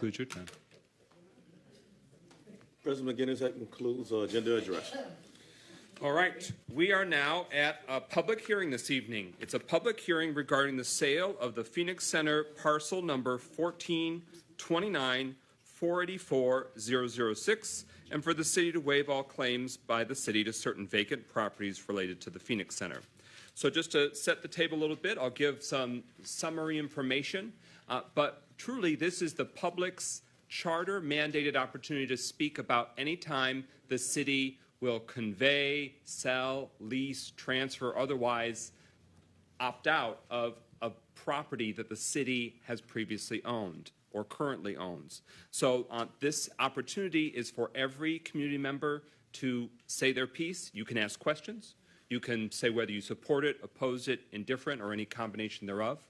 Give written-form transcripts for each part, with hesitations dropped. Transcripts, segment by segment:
Conclude your time. President McGinnis, that concludes our agenda address. All right, we are now at a public hearing this evening. It's a public hearing regarding the sale of the Phoenix Center parcel number 1429484006, and for the city to waive all claims by the city to certain vacant properties related to the Phoenix Center. So just to set the table a little bit, I'll give some summary information, but truly this is the public's charter mandated opportunity to speak about any time the city will convey, sell, lease, transfer, otherwise opt out of a property that the city has previously owned or currently owns. So this opportunity is for every community member to say their piece. You can ask questions. You can say whether you support it, oppose it, indifferent, or any combination thereof.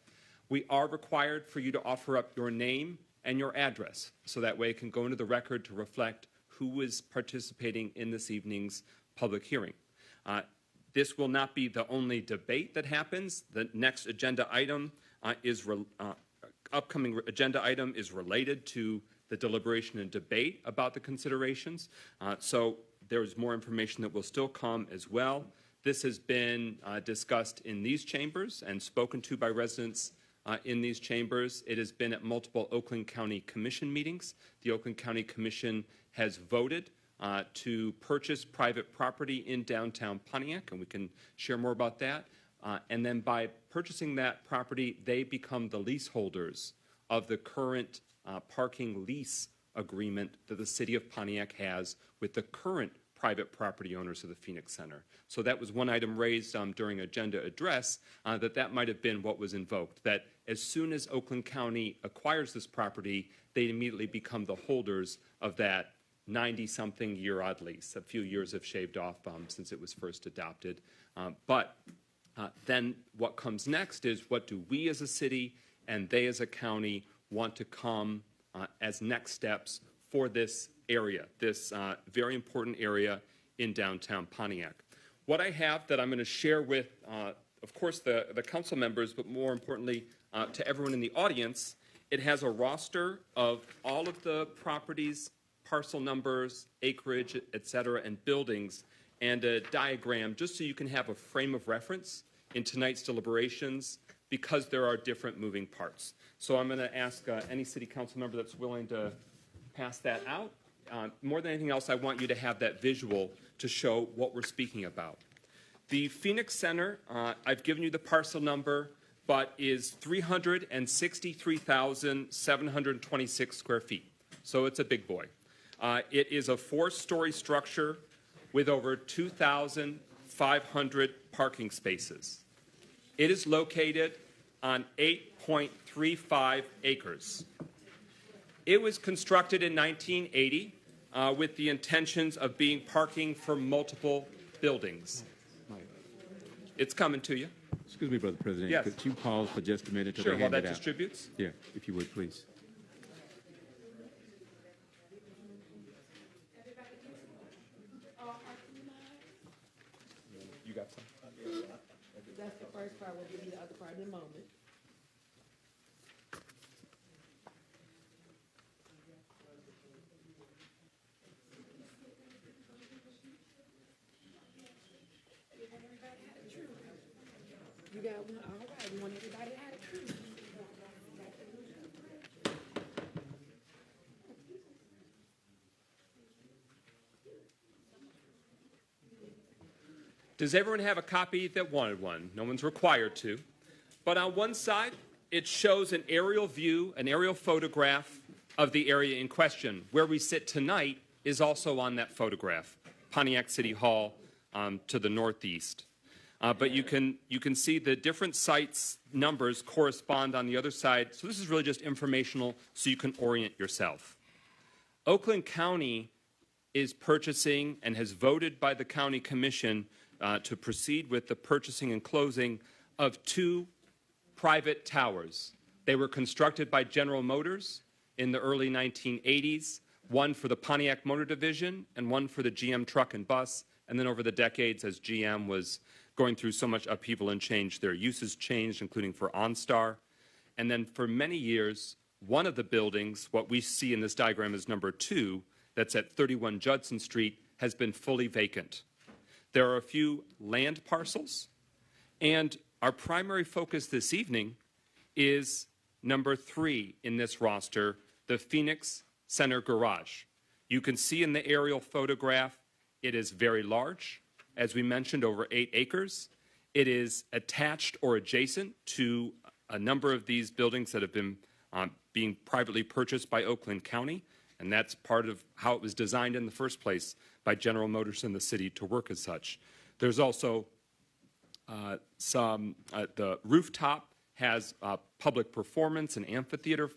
We are required for you to offer up your name and your address, so that way it can go into the record to reflect who is participating in this evening's public hearing. This will not be the only debate that happens. The next agenda item upcoming agenda item is related to the deliberation and debate about the considerations. So there's more information that will still come as well. This has been discussed in these chambers and spoken to by residents in these chambers. It has been at multiple Oakland County Commission meetings. The Oakland County Commission has voted to purchase private property in downtown Pontiac, and we can share more about that. And then by purchasing that property, they become the leaseholders of the current parking lease agreement that the city of Pontiac has with the current private property owners of the Phoenix Center. So that was one item raised during agenda address, that might have been what was invoked, that as soon as Oakland County acquires this property, they immediately become the holders of that 90-something year odd lease. A few years have shaved off since it was first adopted. But then what comes next is, what do we as a city and they as a county want to come as next steps for this area, this very important area in downtown Pontiac. What I have that I'm going to share with, of course, the council members, but more importantly to everyone in the audience, it has a roster of all of the properties, parcel numbers, acreage, et cetera, and buildings, and a diagram just so you can have a frame of reference in tonight's deliberations, because there are different moving parts. So I'm going to ask any city council member that's willing to pass that out. More than anything else, I want you to have that visual to show what we're speaking about. The Phoenix Center, I've given you the parcel number, but is 363,726 square feet. So it's a big boy. It is a 4-story structure with over 2,500 parking spaces. It is located on 8.35 acres. It was constructed in 1980 with the intentions of being parking for multiple buildings. It's coming to you. Excuse me, Brother President. Yes. Could you pause for just a minute? Sure, they while hand that it out? distributes. Yeah, if you would, please. You got some? That's the first part. We'll give you the other part in a moment. You got one? All right. We want everybody to have it true. Does everyone have a copy that wanted one? No one's required to. But on one side, it shows an aerial view, an aerial photograph of the area in question. Where we sit tonight is also on that photograph, Pontiac City Hall to the northeast. But you can see the different sites numbers correspond on the other side. So this is really just informational so you can orient yourself. Oakland County is purchasing and has voted by the County Commission to proceed with the purchasing and closing of 2 private towers. They were constructed by General Motors in the early 1980s, one for the Pontiac Motor Division and one for the GM Truck and Bus. And then over the decades, as GM was going through so much upheaval and change, their uses changed, including for OnStar. And then for many years, one of the buildings, what we see in this diagram as number 2, that's at 31 Judson Street, has been fully vacant. There are a few land parcels, and our primary focus this evening is number 3 in this roster, the Phoenix Center Garage. You can see in the aerial photograph, it is very large, as we mentioned, over 8 acres. It is attached or adjacent to a number of these buildings that have been being privately purchased by Oakland County, and that's part of how it was designed in the first place by General Motors and the city to work as such. There's also the rooftop has public performance and amphitheater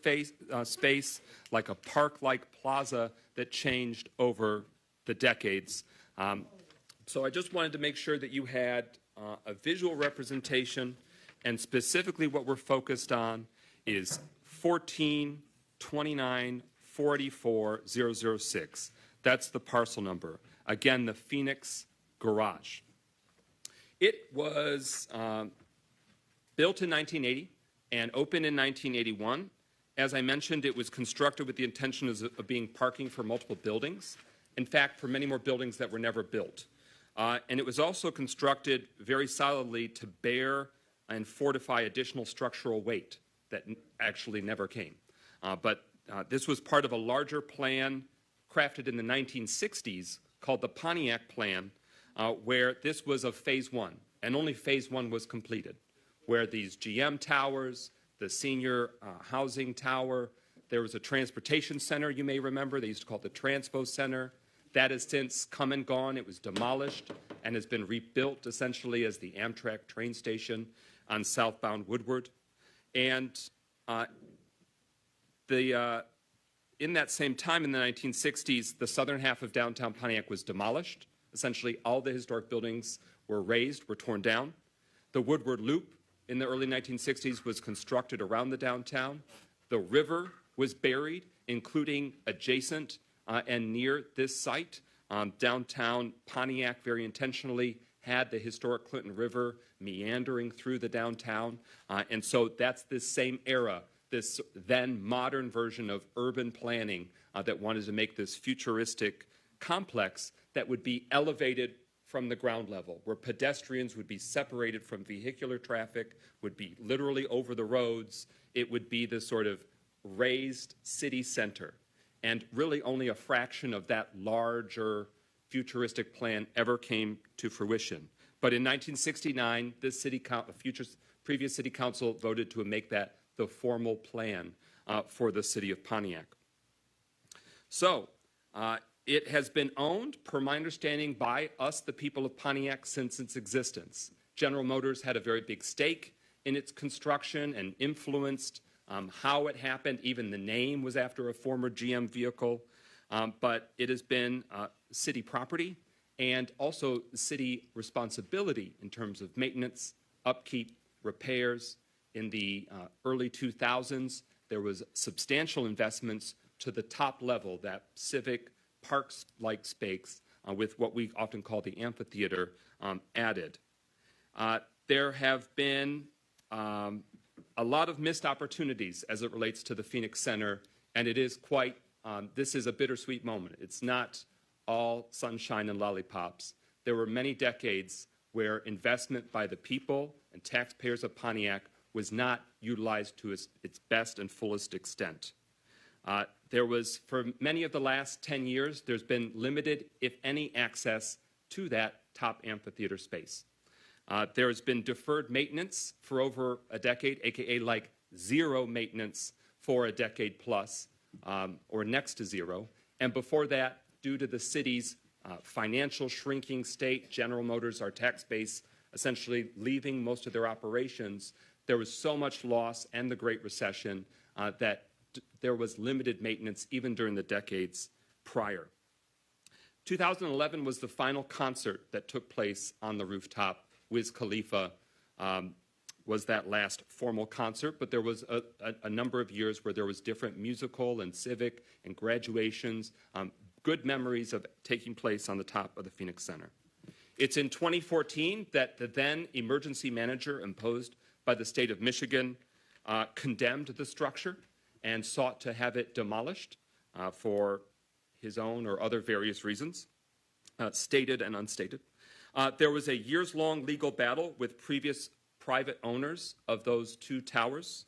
space, like a park-like plaza that changed over the decades. So I just wanted to make sure that you had a visual representation, and specifically what we're focused on is 1429440006. That's the parcel number. Again, the Phoenix Garage. It was built in 1980 and opened in 1981. As I mentioned, it was constructed with the intention of being parking for multiple buildings. In fact, for many more buildings that were never built. And it was also constructed very solidly to bear and fortify additional structural weight that actually never came. But this was part of a larger plan crafted in the 1960s called the Pontiac Plan, where this was of phase 1, and only phase 1 was completed, where these GM towers, the senior housing tower, there was a transportation center, you may remember, they used to call it the Transpo Center. That has since come and gone. It was demolished and has been rebuilt essentially as the Amtrak train station on southbound Woodward. And in that same time, in the 1960s, the southern half of downtown Pontiac was demolished. Essentially, all the historic buildings were razed, were torn down. The Woodward Loop in the early 1960s was constructed around the downtown. The river was buried, including adjacent and near this site. Downtown Pontiac very intentionally had the historic Clinton River meandering through the downtown. And so that's this same era, this then modern version of urban planning that wanted to make this futuristic complex that would be elevated from the ground level, where pedestrians would be separated from vehicular traffic, would be literally over the roads. It would be this sort of raised city center. And really only a fraction of that larger futuristic plan ever came to fruition. But in 1969, this previous city council voted to make that the formal plan for the city of Pontiac. So it has been owned, per my understanding, by us, the people of Pontiac, since its existence. General Motors had a very big stake in its construction and influenced how it happened. Even the name was after a former GM vehicle. But it has been city property and also city responsibility in terms of maintenance, upkeep, repairs. In the early 2000s, there was substantial investments to the top level, that civic parks-like space with what we often call the amphitheater added. There have been a lot of missed opportunities as it relates to the Phoenix Center, and it is quite, this is a bittersweet moment. It's not all sunshine and lollipops. There were many decades where investment by the people and taxpayers of Pontiac was not utilized to its best and fullest extent. There was, for many of the last 10 years, there's been limited, if any, access to that top amphitheater space. There has been deferred maintenance for over a decade, aka like zero maintenance for a decade plus, or next to zero. And before that, due to the city's financial shrinking state, General Motors, our tax base, essentially leaving most of their operations, there was so much loss and the Great Recession that there was limited maintenance even during the decades prior. 2011 was the final concert that took place on the rooftop. Wiz Khalifa was that last formal concert, but there was a number of years where there was different musical and civic and graduations, good memories of taking place on the top of the Phoenix Center. It's in 2014 that the then emergency manager imposed by the state of Michigan condemned the structure and sought to have it demolished for his own or other various reasons, stated and unstated. There was a years-long legal battle with previous private owners of those two towers,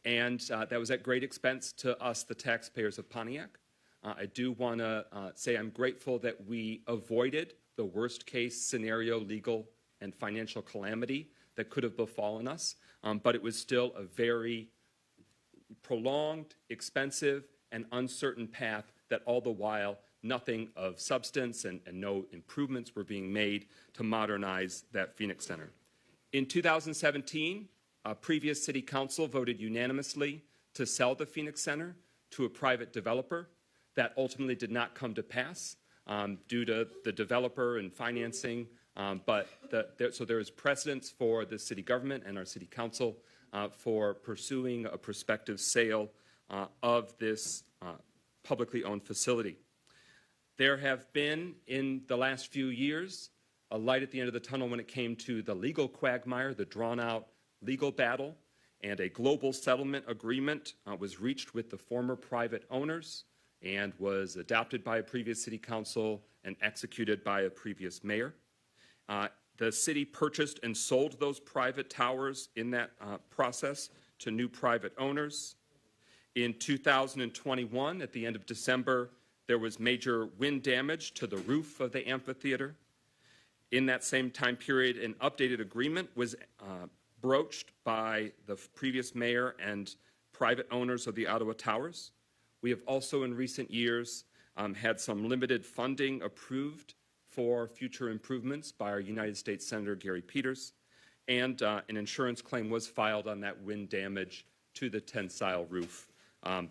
and that was at great expense to us, the taxpayers of Pontiac. I do want to say I'm grateful that we avoided the worst-case scenario legal and financial calamity that could have befallen us, but it was still a very prolonged, expensive, and uncertain path that all the while nothing of substance and no improvements were being made to modernize that Phoenix Center. In 2017, a previous city council voted unanimously to sell the Phoenix Center to a private developer. That ultimately did not come to pass due to the developer and financing, so there is precedence for the city government and our city council for pursuing a prospective sale of this publicly owned facility. There have been, in the last few years, a light at the end of the tunnel when it came to the legal quagmire, the drawn-out legal battle, and a global settlement agreement was reached with the former private owners and was adopted by a previous city council and executed by a previous mayor. The city purchased and sold those private towers in that process to new private owners. In 2021, at the end of December, there was major wind damage to the roof of the amphitheater. In that same time period, an updated agreement was broached by the previous mayor and private owners of the Ottawa Towers. We have also in recent years had some limited funding approved for future improvements by our United States Senator Gary Peters, and an insurance claim was filed on that wind damage to the tensile roof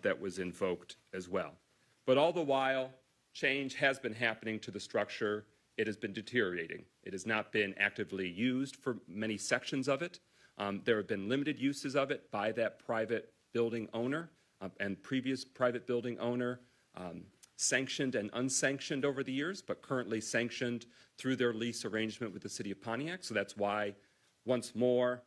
that was invoked as well. But all the while, change has been happening to the structure. It has been deteriorating. It has not been actively used for many sections of it. There have been limited uses of it by that private building owner and previous private building owner, sanctioned and unsanctioned over the years, but currently sanctioned through their lease arrangement with the city of Pontiac. So that's why, once more,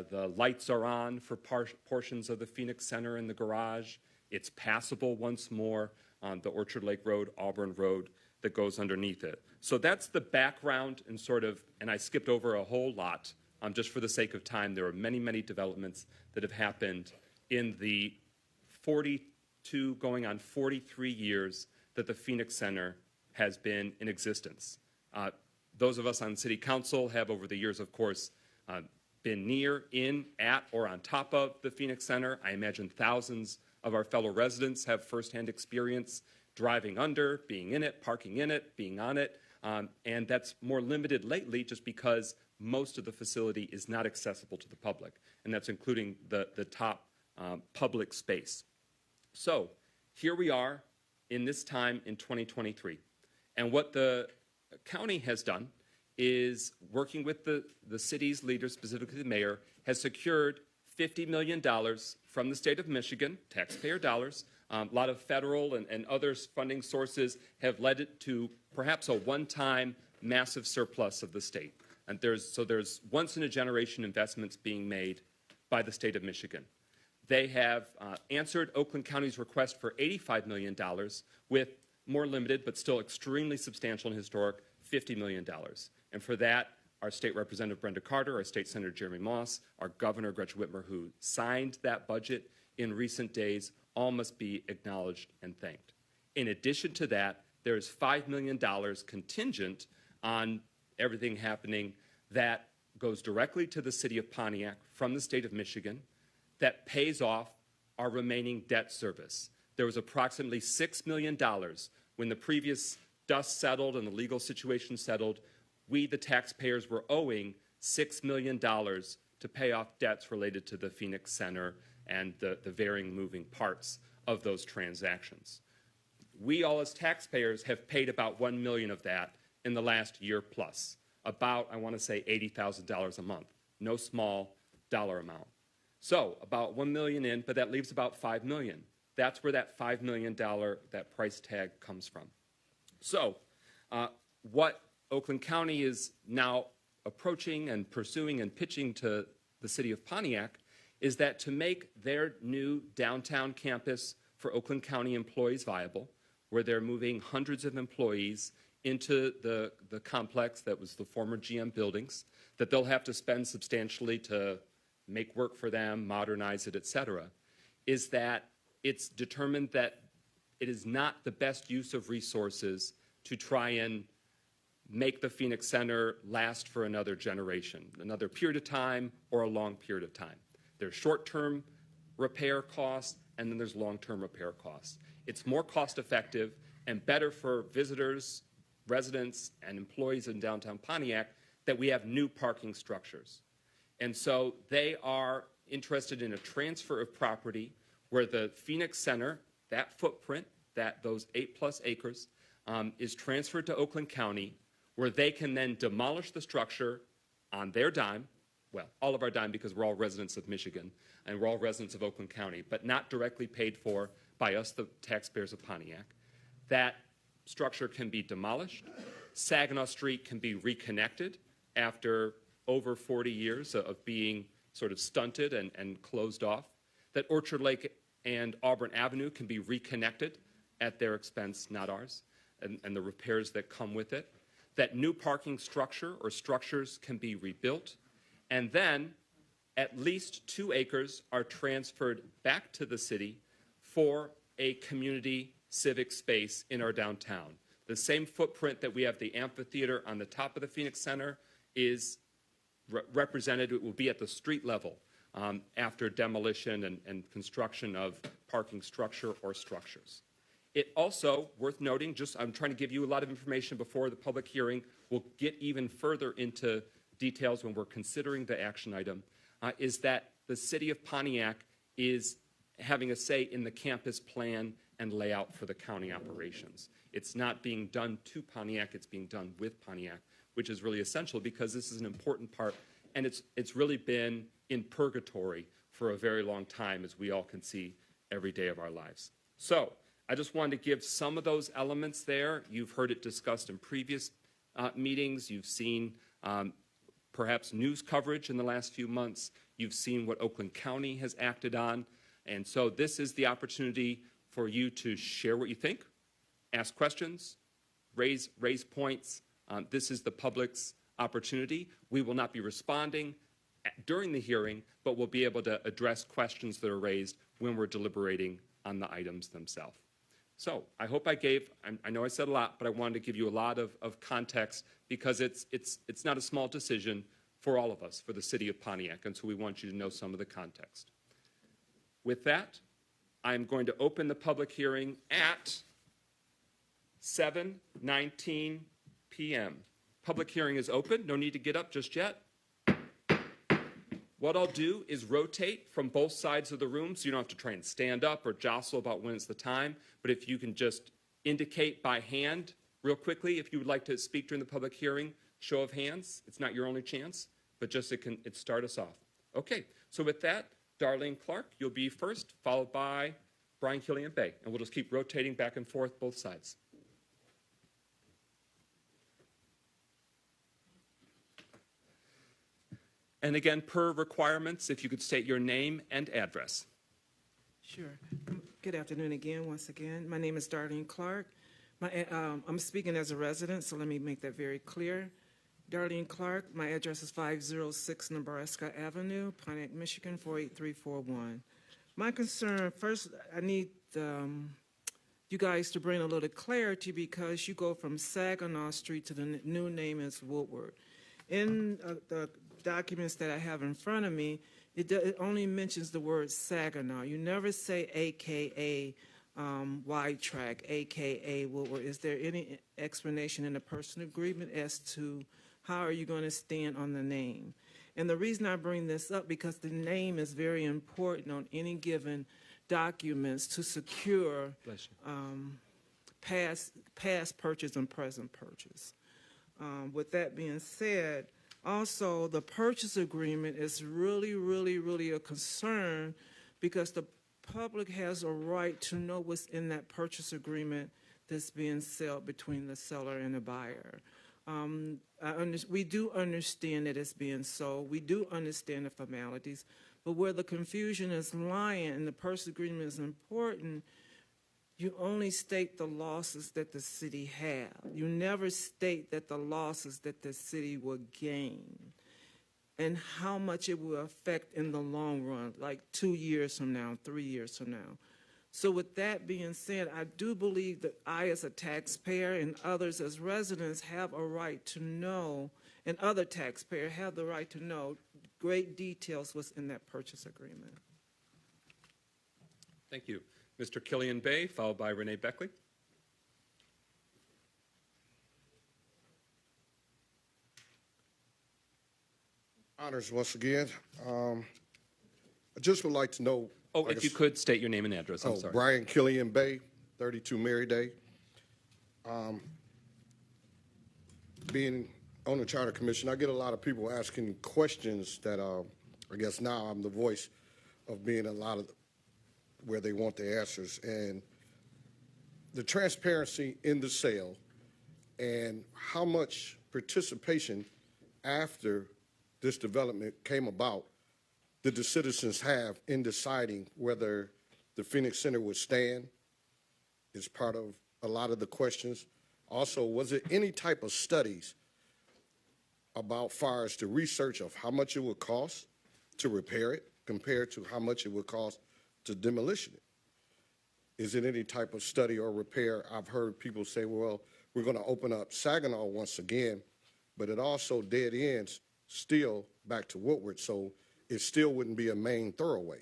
the lights are on for portions of the Phoenix Center and the garage. It's passable once more on the Orchard Lake Road, Auburn Road that goes underneath it. So that's the background and I skipped over a whole lot just for the sake of time. There are many, many developments that have happened in the 42 going on 43 years that the Phoenix Center has been in existence. Those of us on City Council have over the years, of course, been near, in, at, or on top of the Phoenix Center. I imagine thousands of our fellow residents have firsthand experience driving under, being in it, parking in it, being on it, and that's more limited lately just because most of the facility is not accessible to the public, and that's including the top public space. So here we are in this time in 2023, and what the county has done is, working with the city's leaders, specifically the mayor, has secured $50 million from the state of Michigan, taxpayer dollars. A lot of federal and other funding sources have led it to perhaps a one-time massive surplus of the state. And there's once-in-a-generation investments being made by the state of Michigan. They have answered Oakland County's request for $85 million with more limited but still extremely substantial and historic $50 million. And for that, our State Representative Brenda Carter, our State Senator Jeremy Moss, our Governor Gretchen Whitmer, who signed that budget in recent days, all must be acknowledged and thanked. In addition to that, there is $5 million contingent on everything happening that goes directly to the city of Pontiac from the state of Michigan that pays off our remaining debt service. There was approximately $6 million when the previous dust settled and the legal situation settled. We, the taxpayers, were owing $6 million to pay off debts related to the Phoenix Center and the varying moving parts of those transactions. We all as taxpayers have paid about $1 million of that in the last year plus, about, I want to say, $80,000 a month. No small dollar amount. So about $1 million in, but that leaves about $5 million. That's where that $5 million, that price tag comes from. So what Oakland County is now approaching and pursuing and pitching to the city of Pontiac is that to make their new downtown campus for Oakland County employees viable, where they're moving hundreds of employees into the complex that was the former GM buildings, that they'll have to spend substantially to make work for them, modernize it, et cetera, is that it's determined that it is not the best use of resources to try and make the Phoenix Center last for another generation, another period of time or a long period of time. There's short-term repair costs, and then there's long-term repair costs. It's more cost-effective and better for visitors, residents, and employees in downtown Pontiac that we have new parking structures. And so they are interested in a transfer of property where the Phoenix Center, that footprint, those 8+ acres, is transferred to Oakland County, where they can then demolish the structure on their dime, well, all of our dime because we're all residents of Michigan and we're all residents of Oakland County, but not directly paid for by us, the taxpayers of Pontiac. That structure can be demolished. Saginaw Street can be reconnected after over 40 years of being sort of stunted and closed off. That Orchard Lake and Auburn Avenue can be reconnected at their expense, not ours, and the repairs that come with it. That new parking structure or structures can be rebuilt. And then at least 2 acres are transferred back to the city for a community civic space in our downtown. The same footprint that we have the amphitheater on the top of the Phoenix Center is represented. It will be at the street level after demolition and construction of parking structure or structures. It also, worth noting, I'm trying to give you a lot of information before the public hearing. We'll get even further into details when we're considering the action item, is that the city of Pontiac is having a say in the campus plan and layout for the county operations. It's not being done to Pontiac, it's being done with Pontiac, which is really essential because this is an important part, and it's really been in purgatory for a very long time, as we all can see every day of our lives. So I just wanted to give some of those elements there. You've heard it discussed in previous meetings. You've seen perhaps news coverage in the last few months. You've seen what Oakland County has acted on. And so this is the opportunity for you to share what you think, ask questions, raise points. This is the public's opportunity. We will not be responding during the hearing, but we'll be able to address questions that are raised when we're deliberating on the items themselves. So I hope I know I said a lot, but I wanted to give you a lot of context because it's not a small decision for all of us, for the city of Pontiac, and so we want you to know some of the context. With that, I'm going to open the public hearing at 7:19 p.m. Public hearing is open. No need to get up just yet. What I'll do is rotate from both sides of the room so you don't have to try and stand up or jostle about when it's the time. But if you can just indicate by hand real quickly if you would like to speak during the public hearing, show of hands. It's not your only chance, but just it start us off. Okay, so with that, Darlene Clark, you'll be first, followed by Brian Killian Bay. And we'll just keep rotating back and forth both sides. And again, per requirements, if you could state your name and address. Sure. Good afternoon again, once again. My name is Darlene Clark. I'm speaking as a resident, so let me make that very clear. Darlene Clark, my address is 506 Nebraska Avenue, Pontiac, Michigan, 48341. My concern, first, I need you guys to bring a little clarity because you go from Saginaw Street to the new name is Woodward. In the documents that I have in front of me, it only mentions the word Saginaw. You never say AKA Wide Track, AKA Woodward. Is there any explanation in the personal agreement as to how are you going to stand on the name? And the reason I bring this up because the name is very important on any given documents to secure past purchase and present purchase. With that being said, also the purchase agreement is really a concern because the public has a right to know what's in that purchase agreement that's being sold between the seller and the buyer. We do understand that it's being sold. We do understand the formalities, But where the confusion is lying, and the purchase agreement is important, you only state the losses that the city have. You never state that the losses that the city will gain and how much it will affect in the long run, like 2 years from now, 3 years from now. So with that being said, I do believe that I as a taxpayer and others as residents have a right to know, and other taxpayers have the right to know great details what's in that purchase agreement. Thank you. Mr. Killian Bay, followed by Renee Beckley. Honors once again. I just would like to know. Oh, if you could state your name and address, I'm sorry. Brian Killian Bay, 32 Mary Day. Being on the Charter Commission, I get a lot of people asking questions that I guess now I'm the voice of being a lot of where they want the answers. And the transparency in the sale and how much participation after this development came about did the citizens have in deciding whether the Phoenix Center would stand is part of a lot of the questions. Also, was it any type of studies about far as the research of how much it would cost to repair it compared to how much it would cost to demolition it? Is it any type of study or repair? I've heard people say, well, we're going to open up Saginaw once again, but it also dead ends still back to Woodward, so it still wouldn't be a main thoroughway.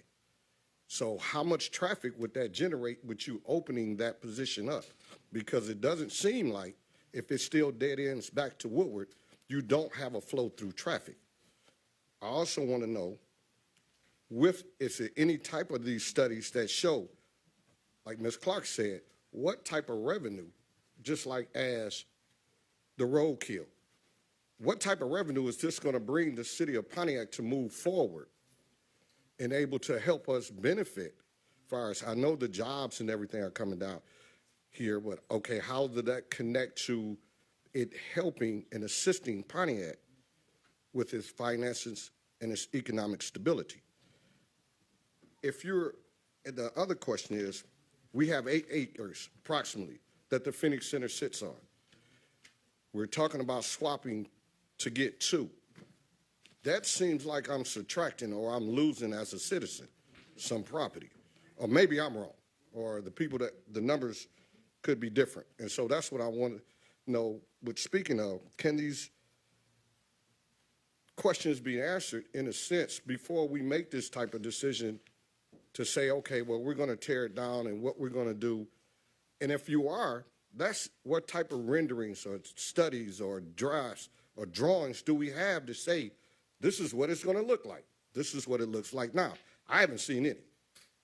So how much traffic would that generate with you opening that position up? Because it doesn't seem like if it still dead ends back to Woodward, you don't have a flow through traffic. I also want to know, is there any type of these studies that show, like Ms. Clark said, what type of revenue, just like as the roadkill, what type of revenue is this going to bring the city of Pontiac to move forward and able to help us benefit? As far as I know, the jobs and everything are coming down here, but okay, how did that connect to it helping and assisting Pontiac with its finances and its economic stability? And the other question is, we have 8 acres approximately that the Phoenix Center sits on. We're talking about swapping to get 2. That seems like I'm subtracting or I'm losing as a citizen some property. Or maybe I'm wrong, or the numbers could be different. And so that's what I want to know. But speaking of, can these questions be answered in a sense before we make this type of decision to say, okay, well, we're going to tear it down and what we're going to do? And if you are, that's what type of renderings or studies or drafts or drawings do we have to say, this is what it's going to look like? This is what it looks like now. I haven't seen any.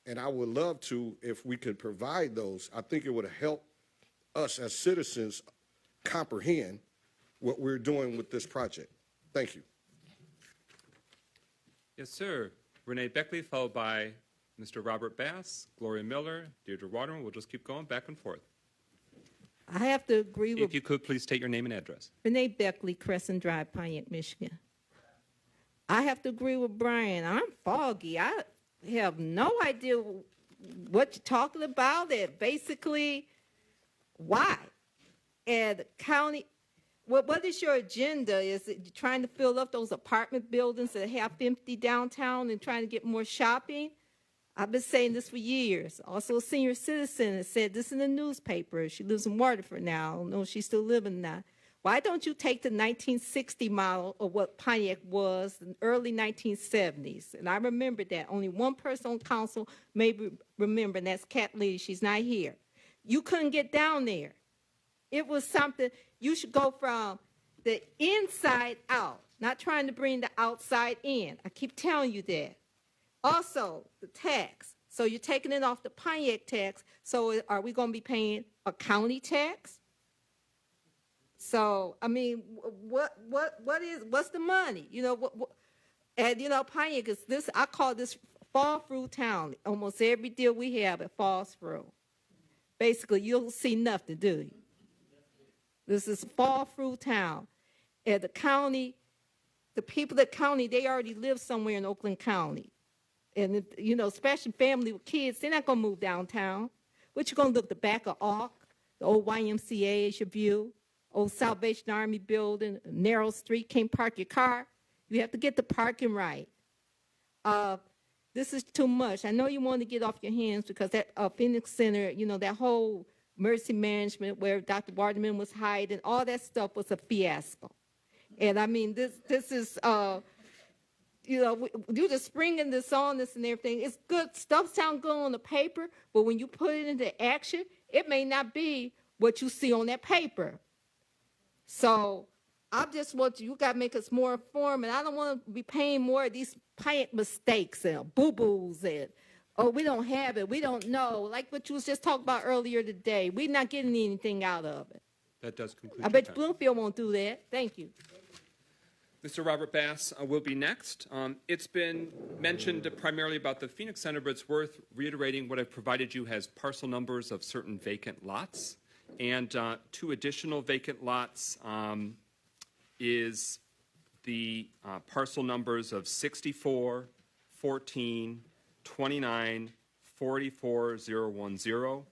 And I would love to, if we could provide those. I think it would help us as citizens comprehend what we're doing with this project. Thank you. Yes, sir. Renee Beckley, followed by Mr. Robert Bass, Gloria Miller, Deirdre Waterman. We'll just keep going back and forth. I have to agree If with you could, please state your name and address. Renee Beckley, Crescent Drive, Pontiac, Michigan. I have to agree with Brian. I'm foggy. I have no idea what you're talking about. And basically, why? And the county, what is your agenda? Is it trying to fill up those apartment buildings that have empty downtown and trying to get more shopping? I've been saying this for years. Also, a senior citizen has said this in the newspaper. She lives in Waterford now. I don't know if she's still living now. Why don't you take the 1960 model of what Pontiac was in the early 1970s? And I remember that. Only one person on council may remember, and that's Kat Lee. She's not here. You couldn't get down there. It was something, you should go from the inside out, not trying to bring the outside in. I keep telling you that. Also, the tax. So you're taking it off the Pontiac tax. So are we going to be paying a county tax? So, I mean, what's the money? You know, and you know, Pontiac is this, I call this fall through town. Almost every deal we have, it falls through. Basically, you'll see nothing, do you? This is fall through town. And the county, the people at county, they already live somewhere in Oakland County. And, especially family with kids, they're not going to move downtown. What you going to look, the back of Ark, the old YMCA as your view, old Salvation Army building, narrow street, can't park your car. You have to get the parking right. This is too much. I know you want to get off your hands because that Phoenix Center, that whole emergency management where Dr. Waterman was hiding, all that stuff was a fiasco. And I mean, this is, you just springing this on this and everything. It's good. Stuff sounds good on the paper, but when you put it into action, it may not be what you see on that paper. So I just want you got to make us more informed, and I don't want to be paying more of these mistakes and boo-boos and, oh, we don't have it, we don't know. Like what you was just talking about earlier today. We're not getting anything out of it. That does conclude I your bet time. Bloomfield won't do that. Thank you. Mr. Robert Bass will be next. It's been mentioned primarily about the Phoenix Center, but it's worth reiterating what I've provided you has parcel numbers of certain vacant lots. And 2 additional vacant lots is the parcel numbers of 64, 14, 29, 44010,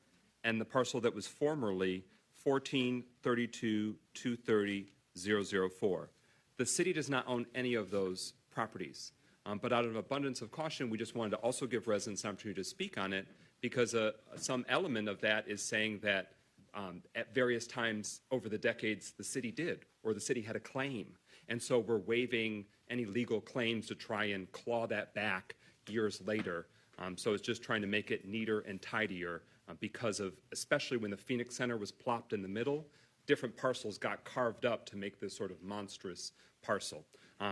and the parcel that was formerly 14, 32, 230, 004. The city does not own any of those properties, but out of abundance of caution, we just wanted to also give residents an opportunity to speak on it because some element of that is saying that at various times over the decades, the city did, or the city had a claim. And so we're waiving any legal claims to try and claw that back years later. So it's just trying to make it neater and tidier because of, especially when the Phoenix Center was plopped in the middle, different parcels got carved up to make this sort of monstrous parcel.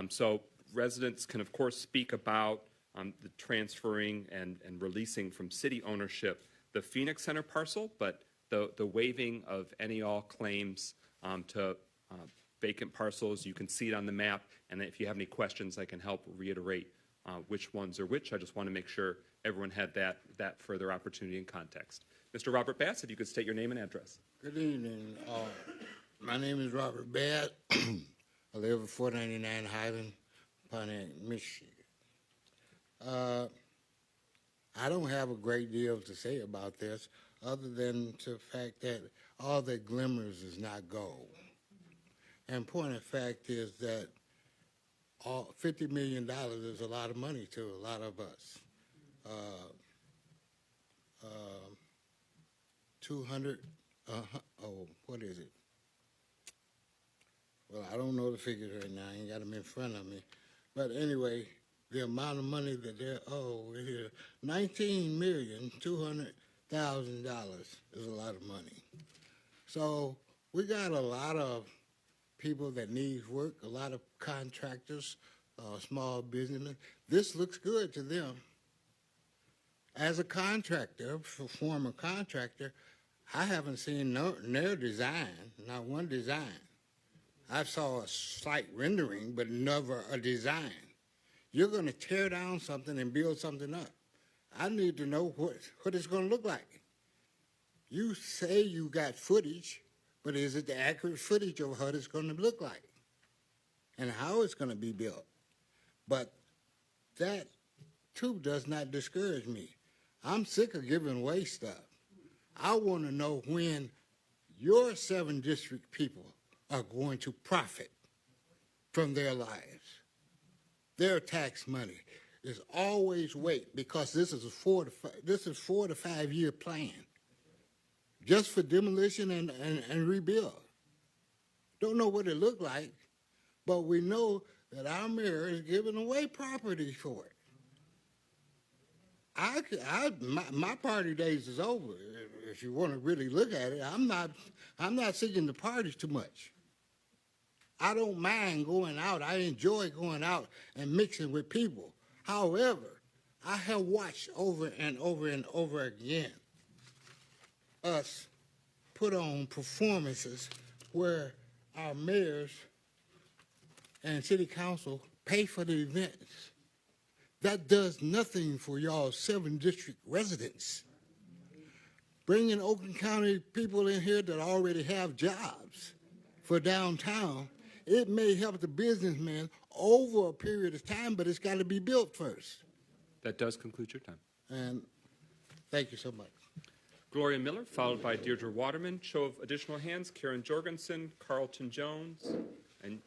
So residents can, of course, speak about the transferring and releasing from city ownership the Phoenix Center parcel, but the waiving of any all claims to vacant parcels, you can see it on the map, and if you have any questions, I can help reiterate which ones are which. I just want to make sure everyone had that further opportunity and context. Mr. Robert Bass, if you could state your name and address. Good evening. My name is Robert Bass. I live at 499 Highland, Pontiac, Michigan. I don't have a great deal to say about this other than the fact that all that glimmers is not gold. And point of fact is that $50 million is a lot of money to a lot of us. 200, what is it? Well, I don't know the figures right now. I ain't got them in front of me. But anyway, the amount of money that they're owed here, $19,200,000 is a lot of money. So we got a lot of people that need work, a lot of contractors, small businessmen. This looks good to them. As a contractor, former contractor, I haven't seen no design, not one design. I saw a slight rendering, but never a design. You're going to tear down something and build something up. I need to know what it's going to look like. You say you got footage, but is it the accurate footage of what it's going to look like and how it's going to be built? But that, too, does not discourage me. I'm sick of giving away stuff. I want to know when your 7 district people are going to profit from their lives. Their tax money is always wait because this is a 4 to 5 year plan just for demolition and rebuild. Don't know what it looked like, but we know that our mayor is giving away property for it. My party days is over. If you want to really look at it, I'm not seeking the parties too much. I don't mind going out. I enjoy going out and mixing with people. However, I have watched over and over and over again us put on performances where our mayors and city council pay for the events. That does nothing for y'all 7 district residents. Bringing Oakland County people in here that already have jobs for downtown, it may help the businessmen over a period of time, but it's got to be built first. That does conclude your time. And thank you so much. Gloria Miller, followed by Deirdre Waterman. Show of additional hands, Karen Jorgensen, Carlton Jones, and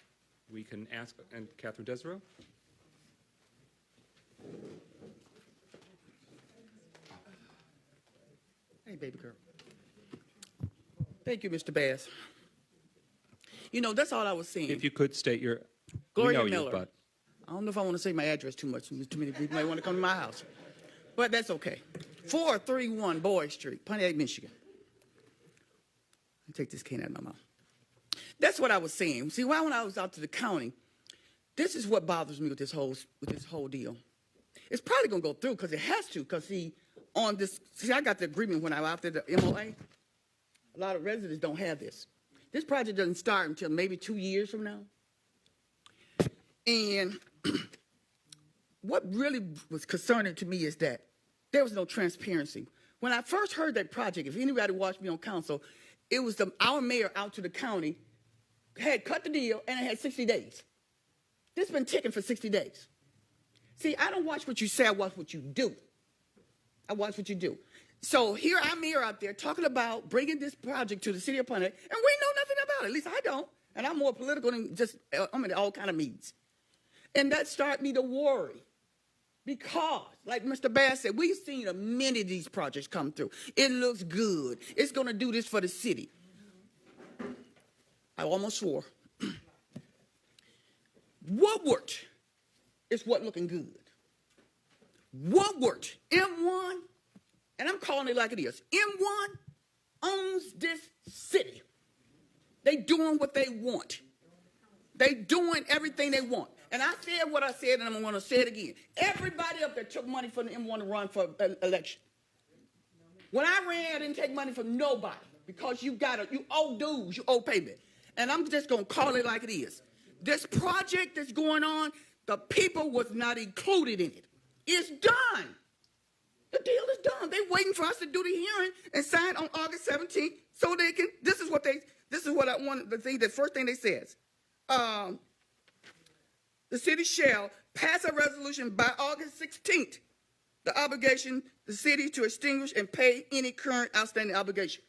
we can ask, and Catherine Desiro. Hey, baby girl. Thank you, Mr. Bass. You know, that's all I was saying. If you could state your, Gloria we know Miller. you, but I don't know if I want to say my address too much. Too many people might want to come to my house. But that's okay. 431 Boyd Street, Pontiac, Michigan. Let me take this cane out of my mouth. That's what I was saying. See, when I was out to the county, this is what bothers me with this whole deal. It's probably going to go through because it has to. Because I got the agreement when I was out there, the MOA. A lot of residents don't have this. This project doesn't start until maybe 2 years from now. And what really was concerning to me is that there was no transparency. When I first heard that project, if anybody watched me on council, it was our mayor out to the county had cut the deal and it had 60 days. This has been ticking for 60 days. See, I don't watch what you say, I watch what you do. I watch what you do. So here I'm here out there talking about bringing this project to the city of Pontiac, and we know nothing about it. At least I don't. And I'm more political than just, I'm in all kind of meetings. And that started me to worry. Because, like Mr. Bass said, we've seen many of these projects come through. It looks good. It's going to do this for the city. I almost swore. Woodward is what looking good. Woodward, M1, and I'm calling it like it is. M1 owns this city. They doing what they want. They doing everything they want. And I said what I said, and I'm going to say it again. Everybody up there took money from the M1 to run for election. When I ran, I didn't take money from nobody because you owe dues, you owe payment. And I'm just going to call it like it is. This project that's going on, the people was not included in it. It's done. The deal is done. They're waiting for us to do the hearing and sign on August 17th so they can, this is what I want, the first thing they says. The city shall pass a resolution by August 16th, the city to extinguish and pay any current outstanding obligation.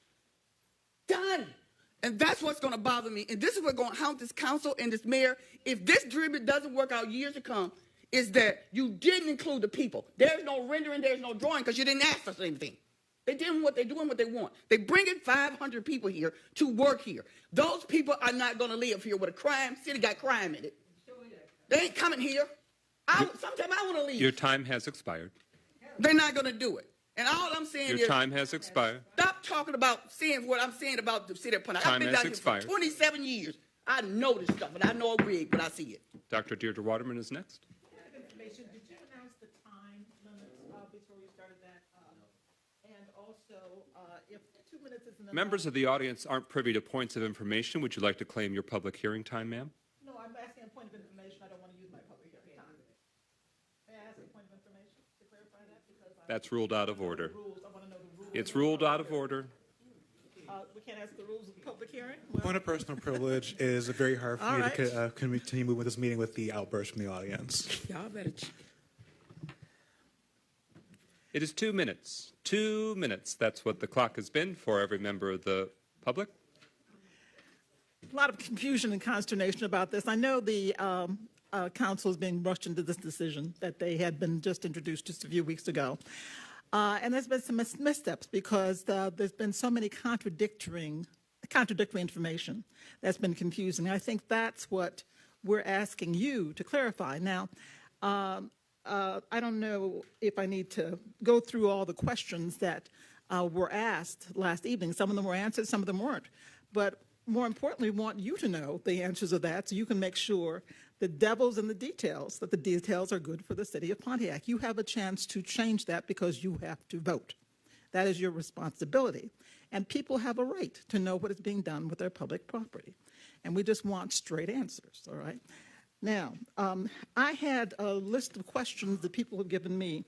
Done. And that's what's going to bother me. And this is what's going to haunt this council and this mayor. If this agreement doesn't work out years to come, is that you didn't include the people. There's no rendering, there's no drawing because you didn't ask us anything. They're doing what they want. They bring in 500 people here to work here. Those people are not going to live here with a crime. City got crime in it. They ain't coming here. Sometimes I want to leave. your time has expired. They're not going to do it. And all I'm saying is, Your time has expired. stop talking about saying what I'm saying about the city of Pontiac. Time I've been has down here expired. for 27 years. I know this stuff, and I know it's rigged when I see it. Dr. Deirdre Waterman is next. Information. Did you announce the time limits before you started that? And also, if 2 minutes isn't enough. Members of the audience aren't privy to points of information. Would you like to claim your public hearing time, ma'am? No, I'm asking a point of information. I don't want to use my public hearing time. May I ask a point of information to clarify that? Because That's ruled out of order. rules. I want to know the rules. It's ruled out of order. We can't ask the rules of the public hearing? Point of personal privilege is very hard for All me right. to continue moving with this meeting with the outburst from the audience. Y'all better. It is 2 minutes. 2 minutes. That's what the clock has been for every member of the public. A lot of confusion and consternation about this. I know the council is being rushed into this decision that they had been just introduced just a few weeks ago. And there's been some missteps because there's been so many contradictory information that's been confusing. I think that's what we're asking you to clarify. Now, I don't know if I need to go through all the questions that were asked last evening. Some of them were answered, some of them weren't. But more importantly, we want you to know the answers of that so you can make sure the devil's in the details, that the details are good for the city of Pontiac. You have a chance to change that because you have to vote. That is your responsibility. And people have a right to know what is being done with their public property. And we just want straight answers, all right? Now, I had a list of questions that people have given me,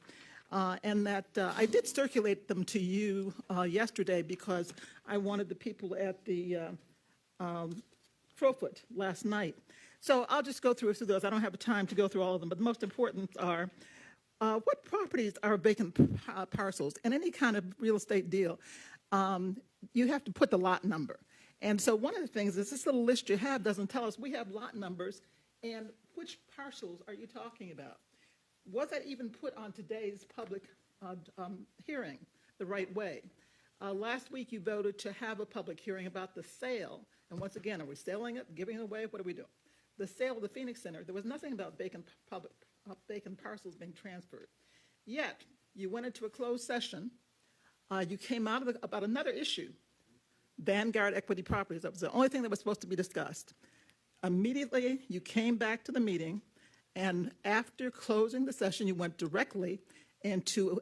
and that I did circulate them to you yesterday because I wanted the people at the Crowfoot last night. So I'll just go through those. I don't have time to go through all of them, but the most important are, What properties are vacant parcels? In any kind of real estate deal, you have to put the lot number. And so one of the things is this little list you have doesn't tell us we have lot numbers, and which parcels are you talking about? Was that even put on today's public hearing the right way? Last week you voted to have a public hearing about the sale. And once again, are we selling it, giving it away? What are we doing? The sale of the Phoenix Center, there was nothing about vacant parcels being transferred. Yet, you went into a closed session. You came out of about another issue, Vanguard Equity Properties. That was the only thing that was supposed to be discussed. Immediately, you came back to the meeting, and after closing the session, you went directly into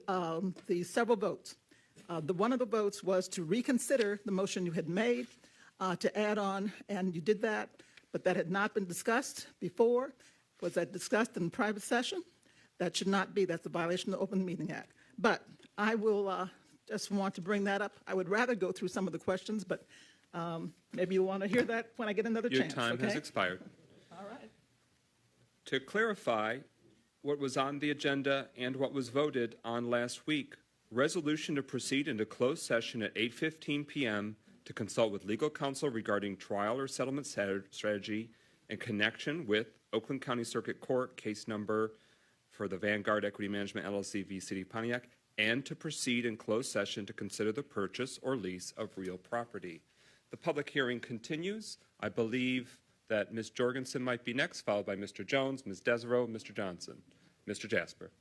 the several votes. One of the votes was to reconsider the motion you had made to add on, and you did that, but that had not been discussed before. Was that discussed in private session? That should not be. That's a violation of the Open Meeting Act. But I will just want to bring that up. I would rather go through some of the questions, but maybe you'll want to hear that when I get another chance. Your time has expired. All right. To clarify what was on the agenda and what was voted on last week, resolution to proceed into closed session at 8:15 p.m. to consult with legal counsel regarding trial or settlement strategy in connection with Oakland County Circuit Court case number for the Vanguard Equity Management LLC v. City of Pontiac, and to proceed in closed session to consider the purchase or lease of real property. The public hearing continues. I believe that Ms. Jorgensen might be next, followed by Mr. Jones, Ms. Desereau, Mr. Johnson. Mr. Jasper.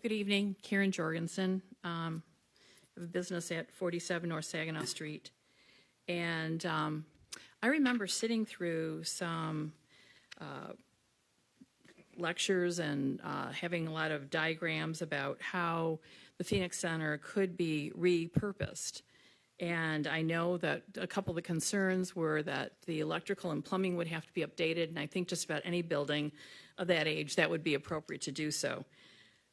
Good evening, Karen Jorgensen. I have a business at 47 North Saginaw Street. And I remember sitting through some lectures and having a lot of diagrams about how the Phoenix Center could be repurposed. And I know that a couple of the concerns were that the electrical and plumbing would have to be updated, and I think just about any building of that age that would be appropriate to do so.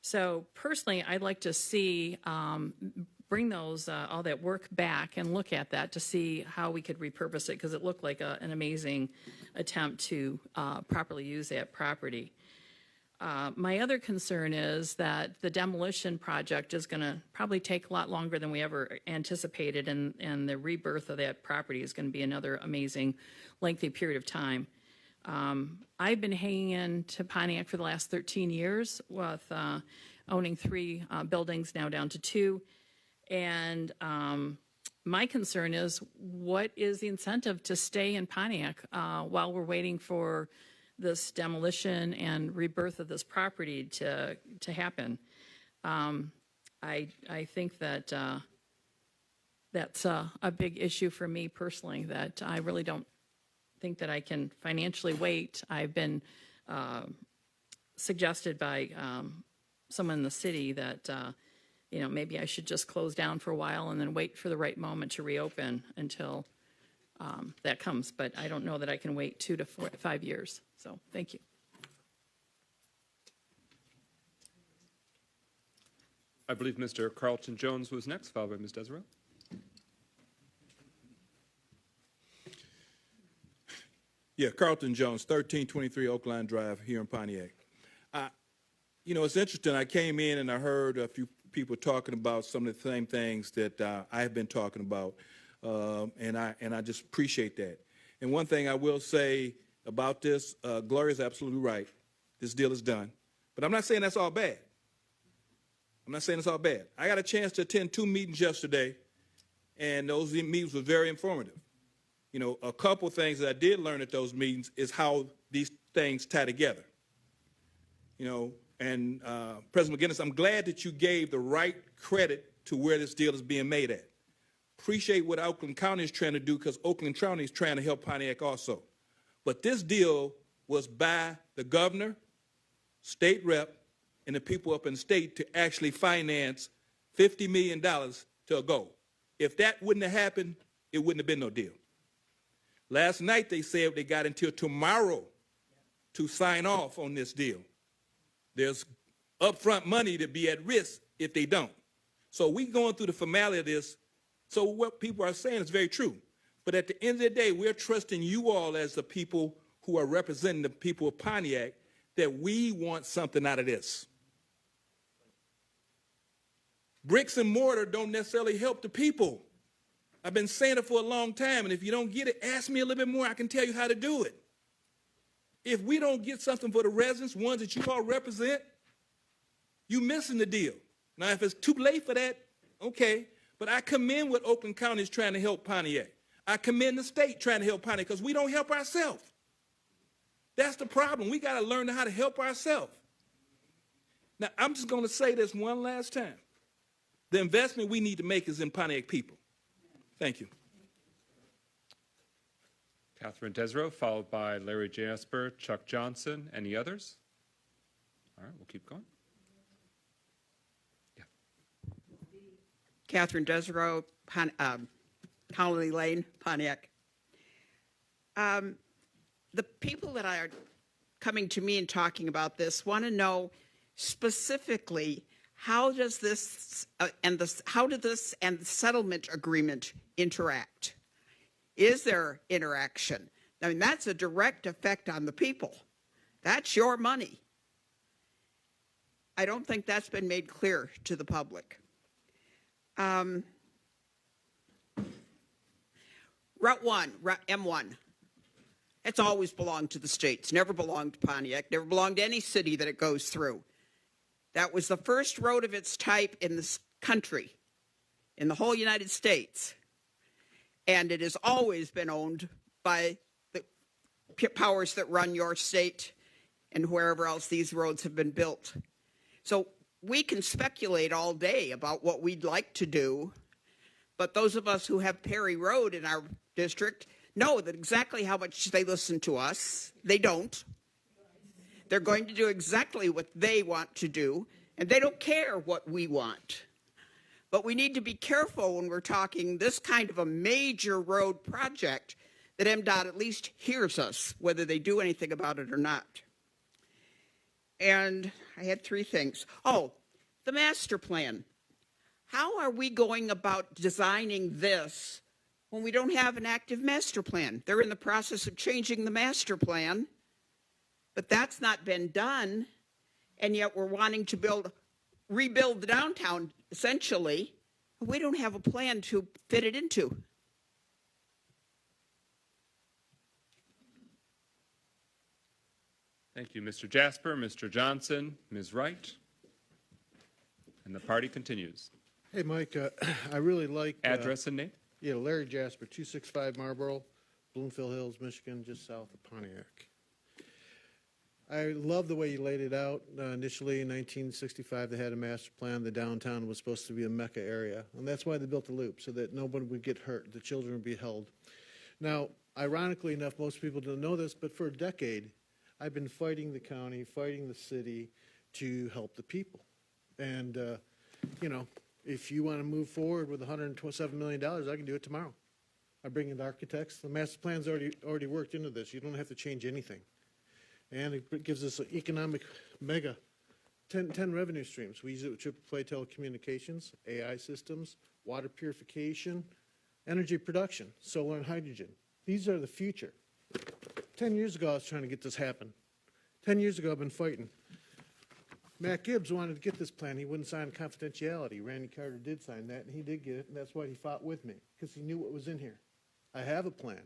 So personally, I'd like to see, bring those, all that work back and look at that to see how we could repurpose it, because it looked like an amazing attempt to properly use that property. My other concern is that the demolition project is going to probably take a lot longer than we ever anticipated, and the rebirth of that property is going to be another amazing, lengthy period of time. I've been hanging in to Pontiac for the last 13 years with owning 3 buildings, now down to 2. And my concern is, what is the incentive to stay in Pontiac while we're waiting for this demolition and rebirth of this property to happen? I think that that's a big issue for me personally, that I really don't think that I can financially wait. I've been suggested by someone in the city that maybe I should just close down for a while and then wait for the right moment to reopen until that comes. But I don't know that I can wait 2 to 5 years. So thank you. I believe Mr. Carlton Jones was next, followed by Ms. Desereau. Yeah, Carlton Jones, 1323 Oakline Drive here in Pontiac. It's interesting. I came in and I heard a few people talking about some of the same things that I have been talking about, and I just appreciate that. And one thing I will say about this, Gloria is absolutely right. This deal is done. But I'm not saying that's all bad. I'm not saying it's all bad. I got a chance to attend 2 meetings yesterday, and those meetings were very informative. A couple things that I did learn at those meetings is how these things tie together. And President McGinnis, I'm glad that you gave the right credit to where this deal is being made at. Appreciate what Oakland County is trying to do, because Oakland County is trying to help Pontiac also. But this deal was by the governor, state rep, and the people up in the state to actually finance $50 million to a goal. If that wouldn't have happened, it wouldn't have been no deal. Last night they said they got until tomorrow to sign off on this deal. There's upfront money to be at risk if they don't. So we going through the formality of this. So what people are saying is very true. But at the end of the day, we're trusting you all as the people who are representing the people of Pontiac that we want something out of this. Bricks and mortar don't necessarily help the people. I've been saying it for a long time, and if you don't get it, ask me a little bit more. I can tell you how to do it. If we don't get something for the residents, ones that you all represent, you're missing the deal. Now, if it's too late for that, okay, but I commend what Oakland County is trying to help Pontiac. I commend the state trying to help Pontiac because we don't help ourselves. That's the problem. We got to learn how to help ourselves. Now, I'm just going to say this one last time. The investment we need to make is in Pontiac people. Thank you. Catherine Desro, followed by Larry Jasper, Chuck Johnson. Any others? All right, we'll keep going. Yeah. Catherine Desro, Colony Lane, Pontiac. The people that are coming to me and talking about this want to know specifically how does this how did this and the settlement agreement interact? Is there interaction? I mean, that's a direct effect on the people. That's your money. I don't think that's been made clear to the public. Route 1, M1. It's always belonged to the states, never belonged to Pontiac, never belonged to any city that it goes through. That was the first road of its type in this country, in the whole United States. And it has always been owned by the powers that run your state and wherever else these roads have been built. So we can speculate all day about what we'd like to do, but those of us who have Perry Road in our district know that exactly how much they listen to us. They don't. They're going to do exactly what they want to do, and they don't care what we want. But we need to be careful when we're talking this kind of a major road project that MDOT at least hears us, whether they do anything about it or not. And I had 3 things. Oh, the master plan. How are we going about designing this when we don't have an active master plan? They're in the process of changing the master plan, but that's not been done, and yet we're wanting to rebuild the downtown, essentially. We don't have a plan to fit it into. Thank you, Mr. Jasper, Mr. Johnson, Ms. Wright. And the party continues. Hey, Mike, I really like... Address and name? Yeah, Larry Jasper, 265 Marlboro, Bloomfield Hills, Michigan, just south of Pontiac. I love the way you laid it out. Initially, in 1965, they had a master plan. The downtown was supposed to be a Mecca area, and that's why they built the loop, so that nobody would get hurt, the children would be held. Now, ironically enough, most people don't know this, but for a decade, I've been fighting the county, fighting the city to help the people. And, you know, if you want to move forward with $127 million, I can do it tomorrow. I bring in the architects. The master plan's already worked into this. You don't have to change anything. And it gives us an economic mega 10 revenue streams. We use it with triple play telecommunications, AI systems, water purification, energy production, solar and hydrogen. These are the future. 10 years ago, I was trying to get this happen. 10 years ago, I've been fighting. Matt Gibbs wanted to get this plan. He wouldn't sign confidentiality. Randy Carter did sign that, and he did get it, and that's why he fought with me, because he knew what was in here. I have a plan,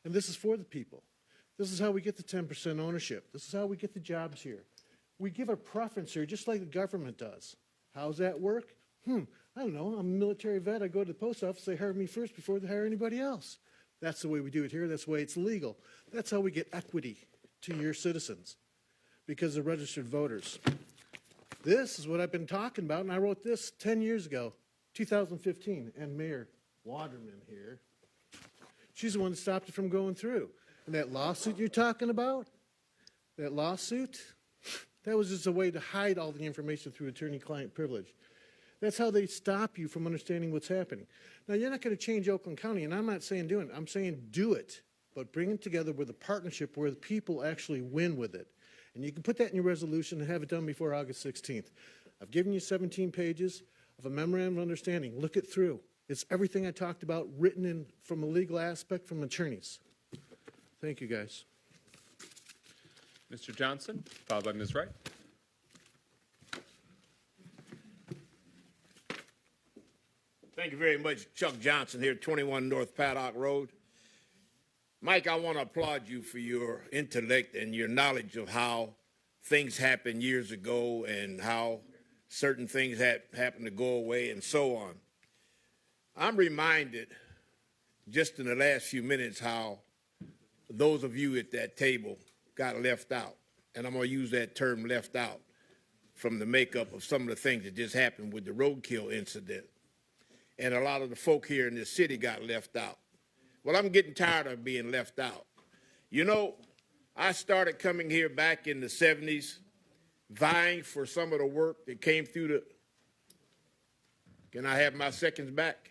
and this is for the people. This is how we get the 10% ownership. This is how we get the jobs here. We give a preference here, just like the government does. How's that work? I don't know. I'm a military vet. I go to the post office. They hire me first before they hire anybody else. That's the way we do it here. That's the way it's legal. That's how we get equity to your citizens, because they're registered voters. This is what I've been talking about, and I wrote this 10 years ago, 2015, and Mayor Waterman here, she's the one that stopped it from going through. And that lawsuit you're talking about, that lawsuit, that was just a way to hide all the information through attorney-client privilege. That's how they stop you from understanding what's happening. Now, you're not going to change Oakland County, and I'm not saying do it. I'm saying do it, but bring it together with a partnership where the people actually win with it. And you can put that in your resolution and have it done before August 16th. I've given you 17 pages. of a memorandum of understanding. Look it through. It's everything I talked about, written in from a legal aspect from attorneys. Thank you, guys. Mr. Johnson, followed by Ms. Wright. Thank you very much. Chuck Johnson here, 21 North Paddock Road. Mike, I want to applaud you for your intellect and your knowledge of how things happened years ago and how certain things happened to go away and so on. I'm reminded just in the last few minutes how those of you at that table got left out. And I'm going to use that term left out from the makeup of some of the things that just happened with the roadkill incident. And a lot of the folk here in this city got left out. Well, I'm getting tired of being left out. You know, I started coming here back in the 70s, vying for some of the work that came through the... Can I have my seconds back?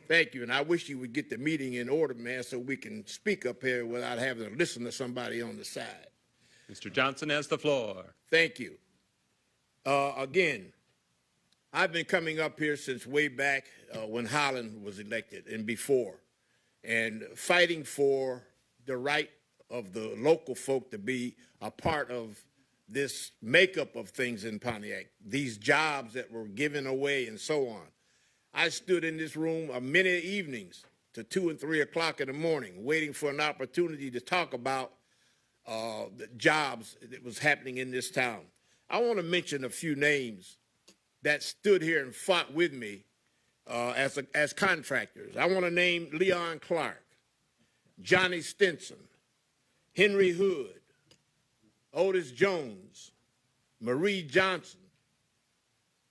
Thank you, and I wish you would get the meeting in order, man, so we can speak up here without having to listen to somebody on the side. Mr. Johnson has the floor. Thank you. Again, I've been coming up here since way back when Holland was elected and before, and fighting for the right of the local folk to be a part of this makeup of things in Pontiac, these jobs that were given away and so on. I stood in this room many evenings to 2 and 3 o'clock in the morning waiting for an opportunity to talk about the jobs that was happening in this town. I want to mention a few names that stood here and fought with me as contractors. I want to name Leon Clark, Johnny Stinson, Henry Hood, Otis Jones, Marie Johnson,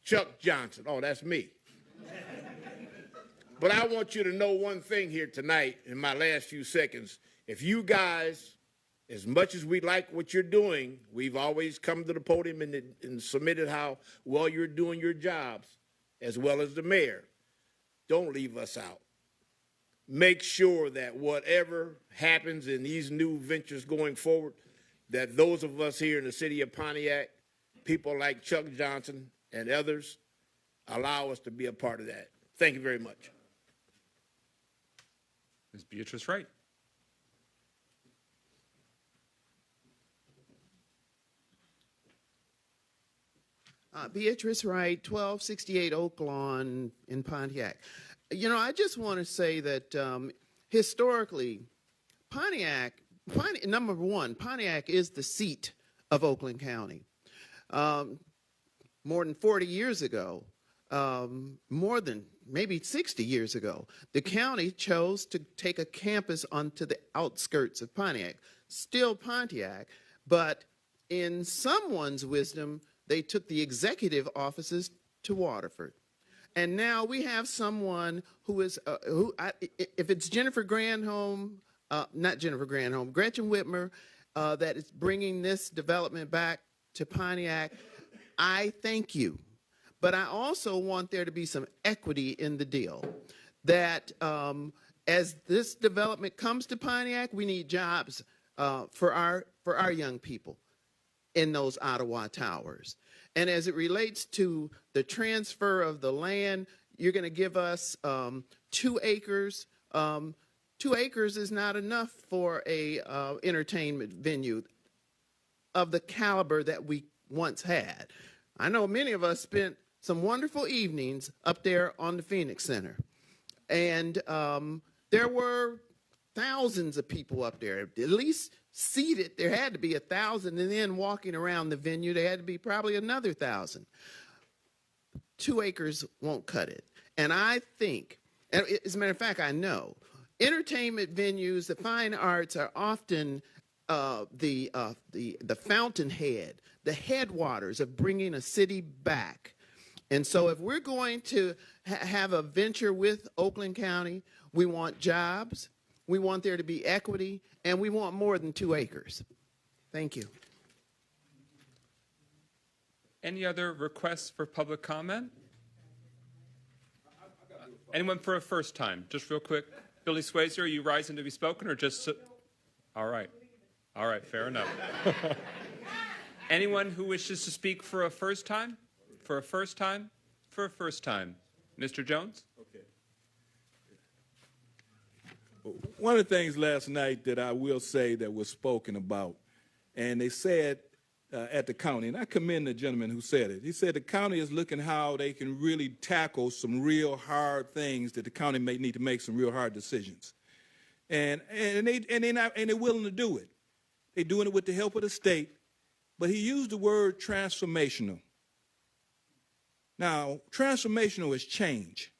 Chuck Johnson. Oh, that's me. But I want you to know one thing here tonight in my last few seconds. If you guys, as much as we like what you're doing, we've always come to the podium and submitted how well you're doing your jobs, as well as the mayor. Don't leave us out. Make sure that whatever happens in these new ventures going forward, that those of us here in the city of Pontiac, people like Chuck Johnson and others, allow us to be a part of that. Thank you very much. Ms. Beatrice Wright. Beatrice Wright, 1268 Oak Lawn in Pontiac. You know, I just want to say that historically, number one, Pontiac is the seat of Oakland County. More than 40 years ago, more than maybe 60 years ago, the county chose to take a campus onto the outskirts of Pontiac, still Pontiac, but in someone's wisdom, they took the executive offices to Waterford. And now we have someone who is, if it's Jennifer Granholm, not Jennifer Granholm, Gretchen Whitmer, that is bringing this development back to Pontiac, I thank you. But I also want there to be some equity in the deal. That as this development comes to Pontiac, we need jobs for our young people in those Ottawa towers. And as it relates to the transfer of the land, you're going to give us 2 acres. 2 acres is not enough for a entertainment venue of the caliber that we once had. I know many of us spent some wonderful evenings up there on the Phoenix Center. And there were thousands of people up there, at least seated. There had to be 1,000, and then walking around the venue, there had to be probably another 1,000. 2 acres won't cut it. And I think, and as a matter of fact, I know, entertainment venues, the fine arts are often the fountainhead, the headwaters of bringing a city back. And so if we're going to have a venture with Oakland County, we want jobs, we want there to be equity, and we want more than 2 acres. Thank you. Any other requests for public comment? Anyone for a first time? Just real quick. Billy Swayze, are you rising to be spoken or just... All right. All right, fair enough. Anyone who wishes to speak for a first time? for a first time, Mr. Jones? Okay. One of the things last night that I will say that was spoken about, and they said at the county, and I commend the gentleman who said it. He said the county is looking how they can really tackle some real hard things that the county may need to make some real hard decisions, and they're willing to do it. They're doing it with the help of the state, but he used the word transformational. Now, transformational is change.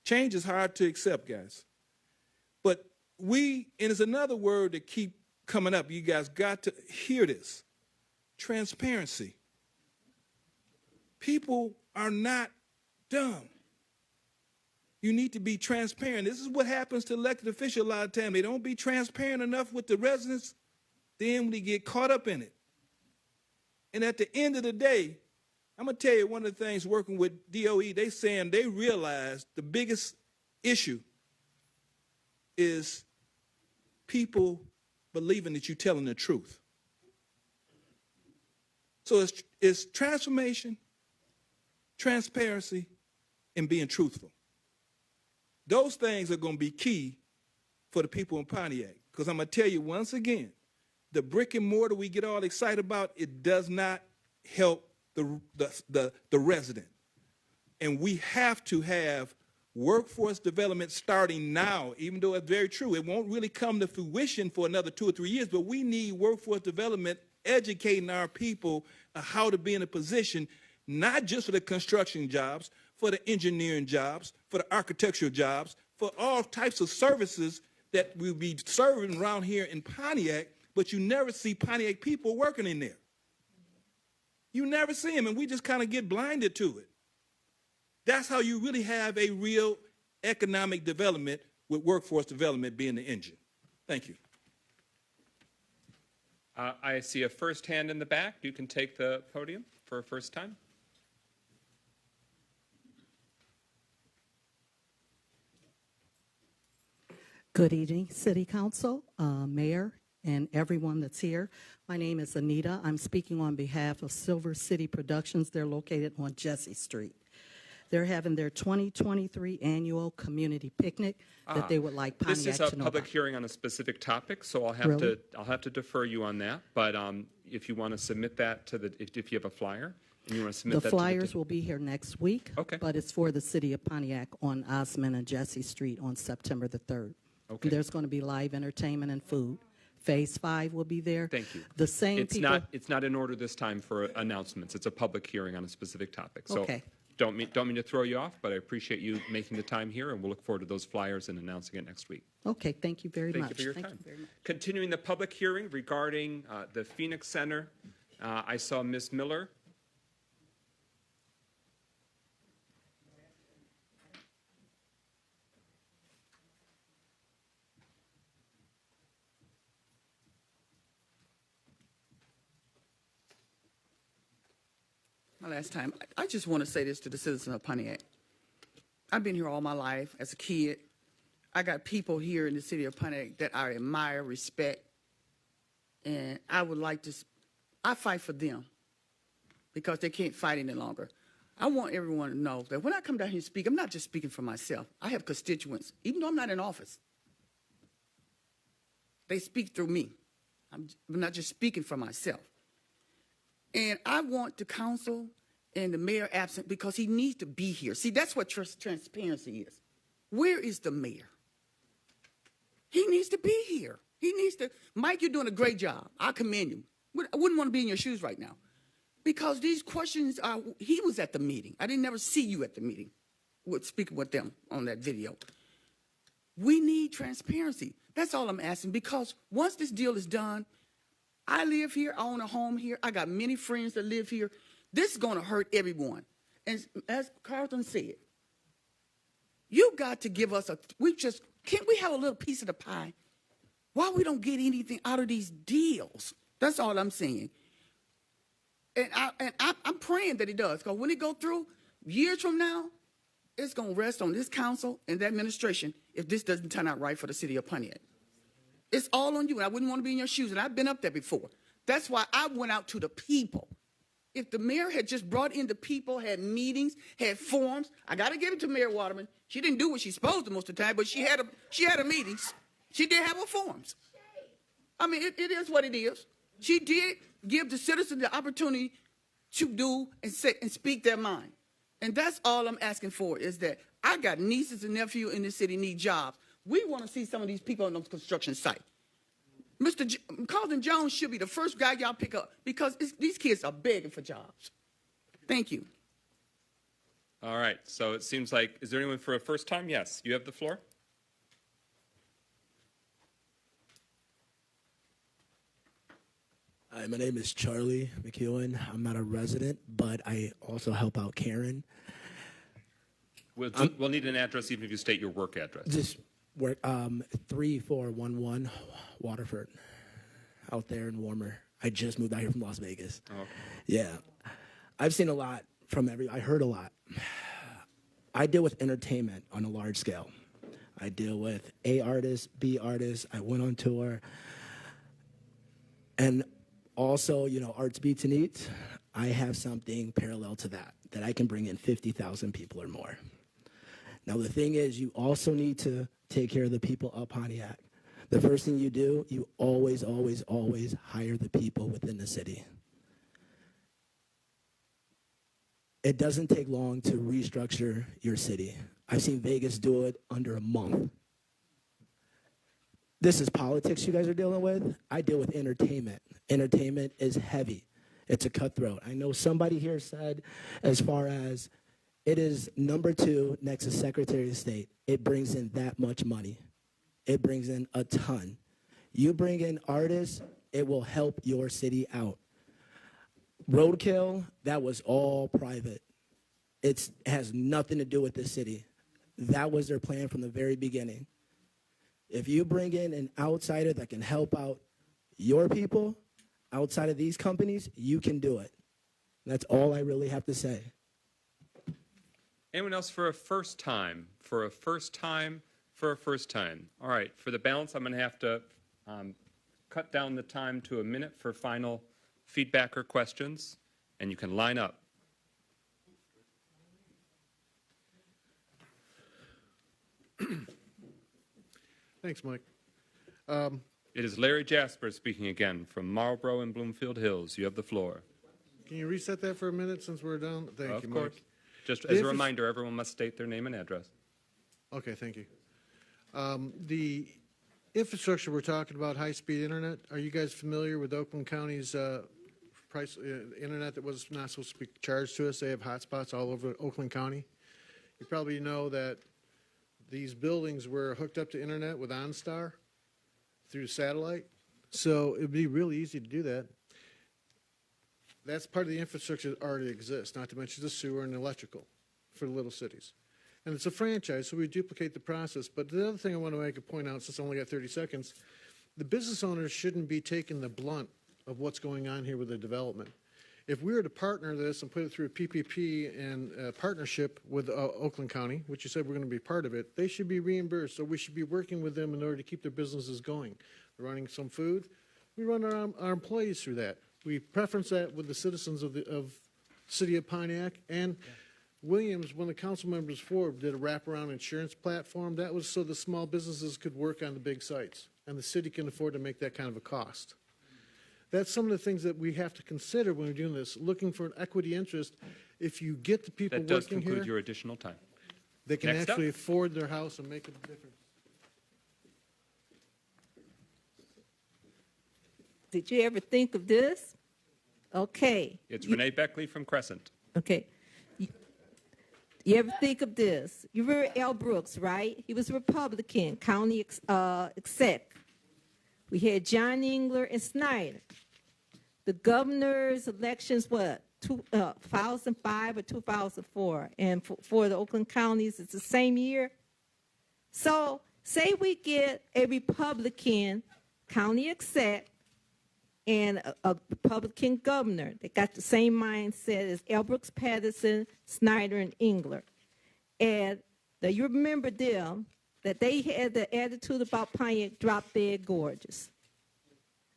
Change is hard to accept, guys. But and it's another word that keep coming up. You guys got to hear this. Transparency. People are not dumb. You need to be transparent. This is what happens to elected officials a lot of times. They don't be transparent enough with the residents, then we get caught up in it. And at the end of the day, I'm going to tell you one of the things working with DOE, they saying they realize the biggest issue is people believing that you're telling the truth. So it's transformation, transparency, and being truthful. Those things are going to be key for the people in Pontiac. Because I'm going to tell you once again, the brick and mortar we get all excited about, it does not help the resident. And we have to have workforce development starting now, even though it's very true. It won't really come to fruition for another 2 or 3 years, but we need workforce development educating our people how to be in a position, not just for the construction jobs, for the engineering jobs, for the architectural jobs, for all types of services that we'll be serving around here in Pontiac, but you never see Pontiac people working in there. You never see them, and we just kind of get blinded to it. That's how you really have a real economic development, with workforce development being the engine. Thank you. I see a first hand in the back. You can take the podium for a first time. Good evening, City Council, Mayor, and everyone that's here. My name is Anita. I'm speaking on behalf of Silver City Productions. They're located on Jesse Street. They're having their 2023 annual community picnic that they would like Pontiac to know about. This is a public hearing on a specific topic, so I'll have to defer you on that. But if you want to submit that to if you have a flyer and you want to submit the flyers will be here next week. Okay. But it's for the city of Pontiac on Osmond and Jesse Street on September the 3rd. Okay. There's going to be live entertainment and food. Phase 5 will be there. Thank you. The same people. It's not in order this time for announcements. It's a public hearing on a specific topic. So okay. Don't mean to throw you off, but I appreciate you making the time here, and we'll look forward to those flyers and announcing it next week. Okay, thank you very much. Thank you for your time. Continuing the public hearing regarding the Phoenix Center, I saw Ms. Miller. My last time, I just want to say this to the citizens of Pontiac. I've been here all my life as a kid. I got people here in the city of Pontiac that I admire, respect, and I would like to, I fight for them because they can't fight any longer. I want everyone to know that when I come down here and speak, I'm not just speaking for myself. I have constituents, even though I'm not in office. They speak through me. I'm not just speaking for myself. And I want the council and the mayor absent because he needs to be here. See, that's what transparency is. Where is the mayor? He needs to be here. He needs to. Mike, you're doing a great job. I commend you. I wouldn't want to be in your shoes right now because these questions are, he was at the meeting. I didn't never see you at the meeting speaking with them on that video. We need transparency. That's all I'm asking because once this deal is done, I live here, I own a home here, I got many friends that live here. This is going to hurt everyone. And as Carlton said, you got to give us can't we have a little piece of the pie? Why we don't get anything out of these deals? That's all I'm saying. And I'm praying that it does, because when it go through, years from now, it's going to rest on this council and the administration if this doesn't turn out right for the city of Pontiac. It's all on you, and I wouldn't want to be in your shoes, and I've been up there before. That's why I went out to the people if the mayor had just brought in the people, had meetings, had forums. I got to give it to Mayor Waterman. She didn't do what she's supposed to most of the time, but she had a meetings. She did have her forums. I mean, it is what it is. She did give the citizens the opportunity to do and say and speak their mind. And that's all I'm asking for, is that I got nieces and nephews in this city need jobs. We want to see some of these people on the construction site. Carlton Jones should be the first guy y'all pick up, because these kids are begging for jobs. Thank you. All right, so it seems like, is there anyone for a first time? Yes, you have the floor. Hi, my name is Charlie McEwen. I'm not a resident, but I also help out Karen. We'll need an address even if you state your work address. Just work 3411 Waterford, out there in Warmer. I just moved out here from Las Vegas. Oh, okay. Yeah, I've seen a lot from I heard a lot. I deal with entertainment on a large scale. I deal with A artists, B artists. I went on tour. And also, Arts Beats and Eats, I have something parallel to that I can bring in 50,000 people or more. Now, the thing is, you also need to take care of the people of Pontiac. The first thing you do, you always, always, always hire the people within the city. It doesn't take long to restructure your city. I've seen Vegas do it under a month. This is politics you guys are dealing with. I deal with entertainment. Entertainment is heavy. It's a cutthroat. I know somebody here said, as far as it is number 2 next to Secretary of State. It brings in that much money. It brings in a ton. You bring in artists, it will help your city out. Roadkill, that was all private. It has nothing to do with the city. That was their plan from the very beginning. If you bring in an outsider that can help out your people outside of these companies, you can do it. That's all I really have to say. Anyone else for a first time? For a first time? For a first time. All right, for the balance, I'm going to have to cut down the time to a minute for final feedback or questions, and you can line up. Thanks, Mike. It is Larry Jasper speaking again from Marlboro and Bloomfield Hills. You have the floor. Can you reset that for a minute since we're done? Thank you, Mike. Of course. Just as a reminder, everyone must state their name and address. Okay, thank you. The infrastructure we're talking about, high-speed internet, are you guys familiar with Oakland County's price internet that was not supposed to be charged to us? They have hotspots all over Oakland County. You probably know that these buildings were hooked up to internet with OnStar through satellite, so it would be really easy to do that. That's part of the infrastructure that already exists, not to mention the sewer and electrical for the little cities. And it's a franchise, so we duplicate the process. But the other thing I want to make a point out, since I only got 30 seconds, the business owners shouldn't be taking the blunt of what's going on here with the development. If we were to partner this and put it through a PPP and partnership with Oakland County, which you said we're going to be part of it, they should be reimbursed. So we should be working with them in order to keep their businesses going. They're running some food. We run our employees through that. We preference that with the citizens of the city of Pontiac. And Williams, when the council members for did a wraparound insurance platform, that was so the small businesses could work on the big sites, and the city can afford to make that kind of a cost. That's some of the things that we have to consider when we're doing this, looking for an equity interest. If you get the people working here, that does conclude your additional time. They can Next actually up. afford their house and make a difference. Did you ever think of this? Okay. It's Renee Beckley from Crescent. Okay. You ever think of this? You remember Al Brooks, right? He was a Republican, county exec. We had John Engler and Snyder. The governor's elections, 2005 or 2004? And for the Oakland counties, it's the same year. So say we get a Republican county exec and a Republican governor. They got the same mindset as L. Brooks Patterson, Snyder, and Engler. And you remember them, that they had the attitude about Pontiac drop dead gorgeous.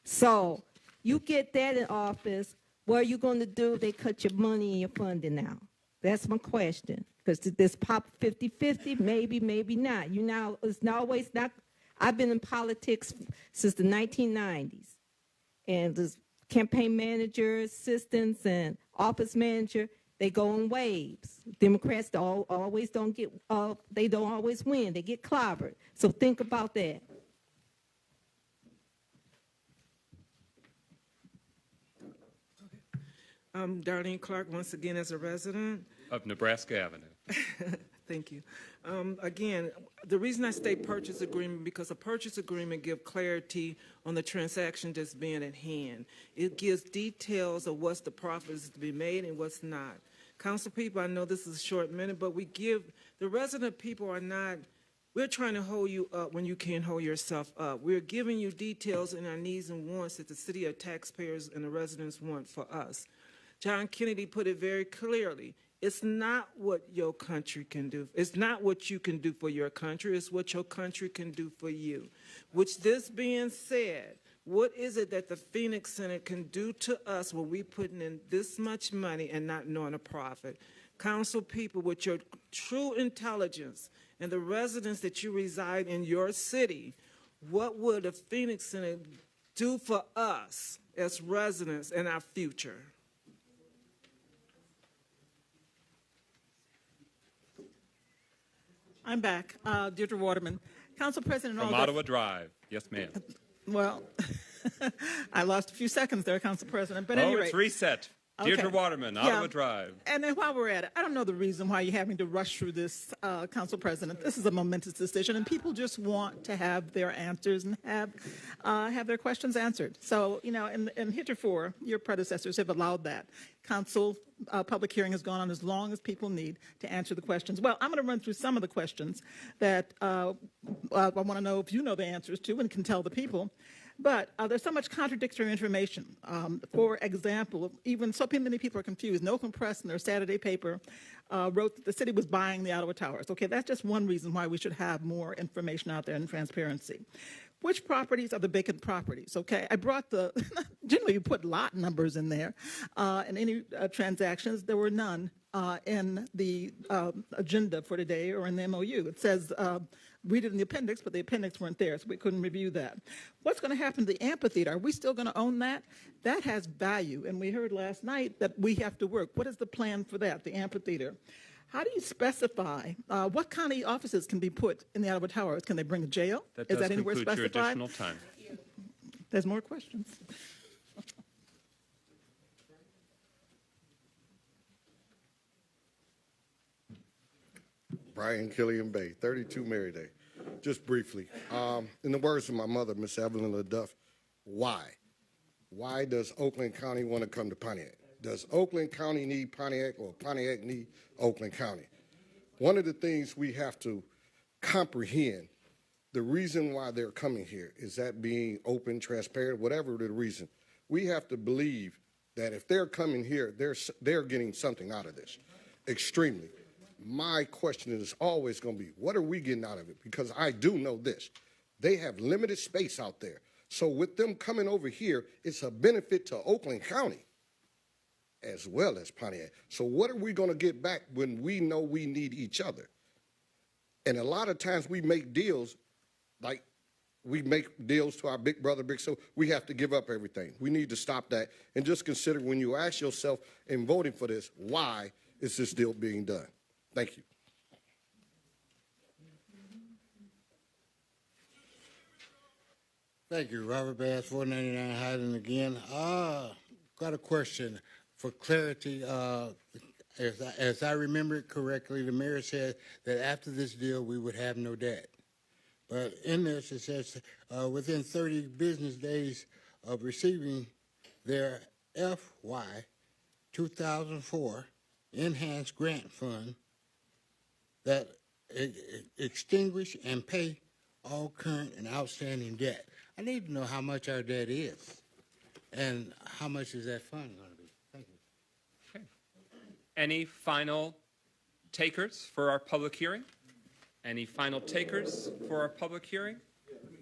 So you get that in office, What are you going to do if they cut your money and your funding now? That's my question. Because this pop 50-50, maybe, maybe not. You know, it's not always not. I've been in politics since the 1990s. And the campaign managers, assistants, and office manager, they go in waves. Democrats always don't get, they don't always win. They get clobbered. So think about that. I'm Darlene Clark, once again as a resident of Nebraska Avenue. Thank you. Again, the reason I say purchase agreement, because a purchase agreement gives clarity on the transaction that's being at hand. It gives details of what's the profits to be made and what's not. Council people, I know this is a short minute, but we give, the resident people are not, we're trying to hold you up when you can't hold yourself up. We're giving you details and our needs and wants that the city of taxpayers and the residents want for us. John Kennedy put it very clearly. It's not what your country can do. It's not what you can do for your country. It's what your country can do for you. Which, this being said, what is it that the Phoenix Center can do to us when we putting in this much money and not knowing a profit? Council people, with your true intelligence and the residents that you reside in your city, what would the Phoenix Center do for us as residents and our future? I'm back. Deirdre Waterman. Council President. From Ottawa Drive. Yes, ma'am. Well, I lost a few seconds there, Council President. But anyway, it's reset. Deirdre Waterman, Ottawa Drive. And then while we're at it, I don't know the reason why you're having to rush through this, Council President. This is a momentous decision, and people just want to have their answers and have their questions answered. So, you know, and heretofore, your predecessors have allowed that. Council public hearing has gone on as long as people need to answer the questions. Well, I'm going to run through some of the questions that I want to know if you know the answers to and can tell the people. But there's so much contradictory information. For example, even so many people are confused. No Press in their Saturday paper wrote that the city was buying the Ottawa Towers. Okay, that's just one reason why we should have more information out there and transparency. Which properties are the vacant properties? Okay, I brought the, generally you put lot numbers in there. In any transactions, there were none in the agenda for today or in the MOU. It says, read it in the appendix, but the appendix weren't there, so we couldn't review that. What's going to happen to the amphitheater? Are we still going to own that? That has value, and we heard last night that we have to work. What is the plan for that, the amphitheater? How do you specify what county offices can be put in the Ottawa Towers? Can they bring a jail? That is does that anywhere conclude specified? your additional time. There's more questions. Brian Killian Bay, 32 Mary Day. Just briefly, in the words of my mother, Miss Evelyn LaDuff, why? Why does Oakland County want to come to Pontiac? Does Oakland County need Pontiac or Pontiac need Oakland County? One of the things we have to comprehend, the reason why they're coming here is that being open, transparent, whatever the reason. We have to believe that if they're coming here, they're getting something out of this, extremely. My question is always going to be, what are we getting out of it? Because I do know this. They have limited space out there. So with them coming over here, it's a benefit to Oakland County as well as Pontiac. So what are we going to get back when we know we need each other? And a lot of times we make deals, like we make deals to our big brother, big sister, we have to give up everything. We need to stop that and just consider when you ask yourself in voting for this, why is this deal being done? Thank you. Thank you, Robert Bass, 499 Highland again. Got a question for clarity. As I remember it correctly, the mayor said that after this deal, we would have no debt. But in this, it says within 30 business days of receiving their FY 2004 enhanced grant fund, that extinguish and pay all current and outstanding debt. I need to know how much our debt is and how much is that fund going to be. Thank you. Okay. Any final takers for our public hearing? Any final takers for our public hearing? Let me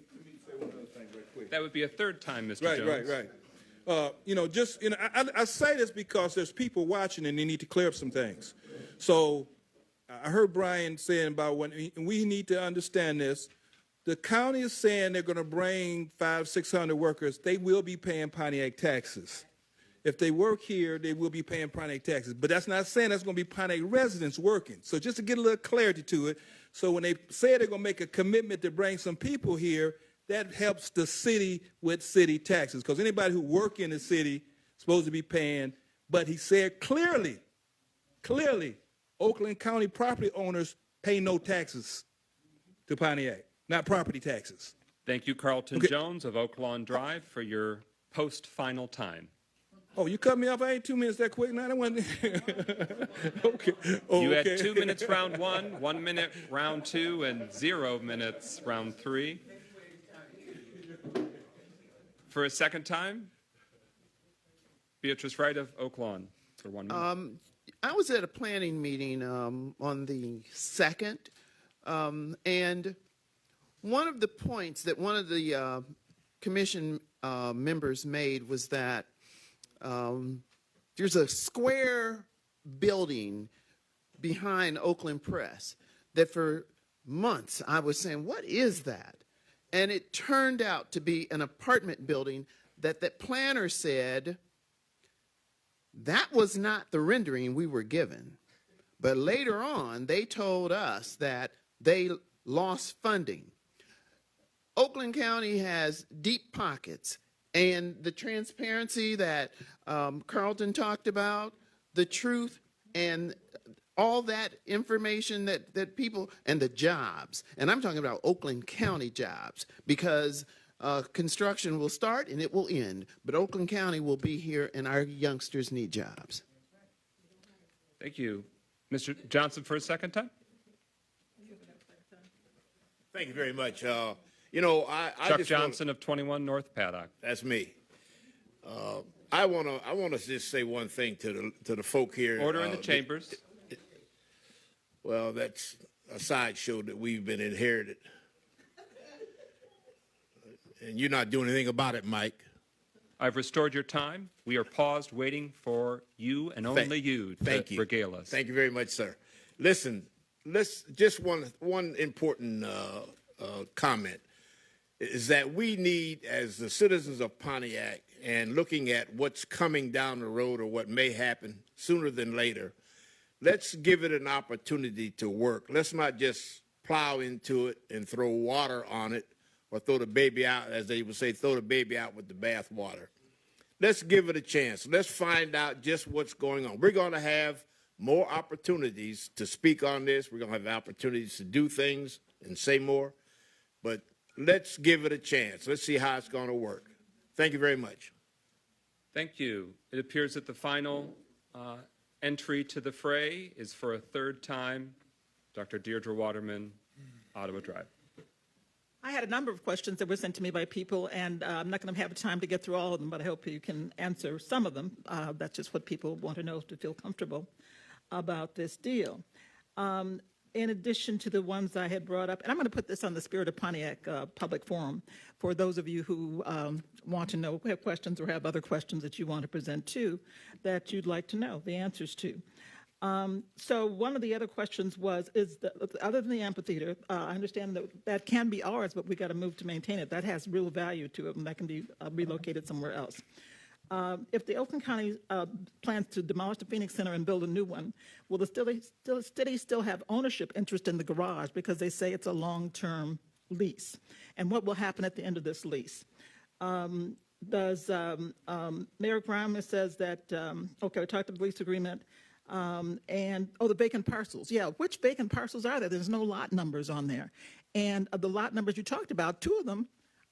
say one other thing right quick. That would be a third time, Mr. Jones. Right. I say this because there's people watching and they need to clear up some things. So I heard Brian saying about and we need to understand this. The county is saying they're going to bring 500-600 workers. They will be paying Pontiac taxes. If they work here, they will be paying Pontiac taxes. But that's not saying that's going to be Pontiac residents working. So just to get a little clarity to it, so when they say they're going to make a commitment to bring some people here, that helps the city with city taxes. Because anybody who work in the city is supposed to be paying. But he said clearly, Oakland County property owners pay no taxes to Pontiac, not property taxes. Thank you, Carlton Jones of Oak Lawn Drive, for your post-final time. Oh, you cut me off. I ain't 2 minutes that quick. Now I wasn't. Okay. Oh, You okay. had 2 minutes round 1, 1 minute round 2, and 0 minutes round 3. For a second time, Beatrice Wright of Oak Lawn for 1 minute. I was at a planning meeting on the 2nd, and one of the points that one of the commission members made was that there's a square building behind Oakland Press that for months I was saying, what is that? And it turned out to be an apartment building that planner said that was not the rendering we were given. But later on, they told us that they lost funding. Oakland County has deep pockets. And the transparency that Carlton talked about, the truth, and all that information that people, and the jobs, and I'm talking about Oakland County jobs, because construction will start and it will end, but Oakland County will be here and our youngsters need jobs. Thank you. Mr. Johnson for a second time. Thank you very much. Chuck Johnson of 21 North Paddock. That's me. I want to just say one thing to the folk here. Order in the chambers. Well, that's a sideshow that we've been inherited. And you're not doing anything about it, Mike. I've restored your time. We are paused waiting for you and only you to regale us. Thank you very much, sir. Listen, just one important comment is that we need, as the citizens of Pontiac, and looking at what's coming down the road or what may happen sooner than later, let's give it an opportunity to work. Let's not just plow into it and throw water on it or throw the baby out, as they would say, throw the baby out with the bath water. Let's give it a chance. Let's find out just what's going on. We're going to have more opportunities to speak on this. We're going to have opportunities to do things and say more. But let's give it a chance. Let's see how it's going to work. Thank you very much. Thank you. It appears that the final entry to the fray is for a third time. Dr. Deirdre Waterman, Ottawa Drive. I had a number of questions that were sent to me by people, and I'm not going to have time to get through all of them, but I hope you can answer some of them. That's just what people want to know to feel comfortable about this deal. In addition to the ones I had brought up, and I'm going to put this on the Spirit of Pontiac public forum for those of you who want to know, have questions or have other questions that you want to present to, that you'd like to know the answers to. So one of the other questions was, other than the amphitheater, I understand that can be ours, but we got to move to maintain it. That has real value to it, and that can be relocated somewhere else. If the Oakland County plans to demolish the Phoenix Center and build a new one, will the city still have ownership interest in the garage, because they say it's a long-term lease? And what will happen at the end of this lease? Mayor Grimes says that, okay, we talked about the lease agreement, the vacant parcels. Yeah, which vacant parcels are there? There's no lot numbers on there. And of the lot numbers you talked about, 2 of them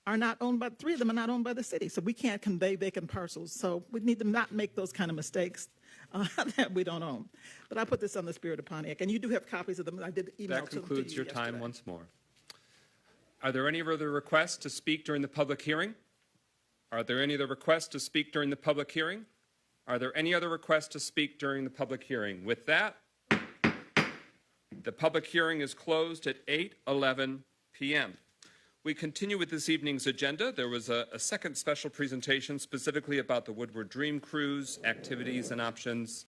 are not owned by, 3 of them are not owned by the city. So we can't convey vacant parcels. So we need to not make those kind of mistakes that we don't own. But I put this on the Spirit of Pontiac, and you do have copies of them. I did email That to concludes you your yesterday. time once more. Are there any other requests to speak during the public hearing? Are there any other requests to speak during the public hearing? Are there any other requests to speak during the public hearing? With that, the public hearing is closed at 8:11 p.m. We continue with this evening's agenda. There was a second special presentation specifically about the Woodward Dream Cruise, activities and options.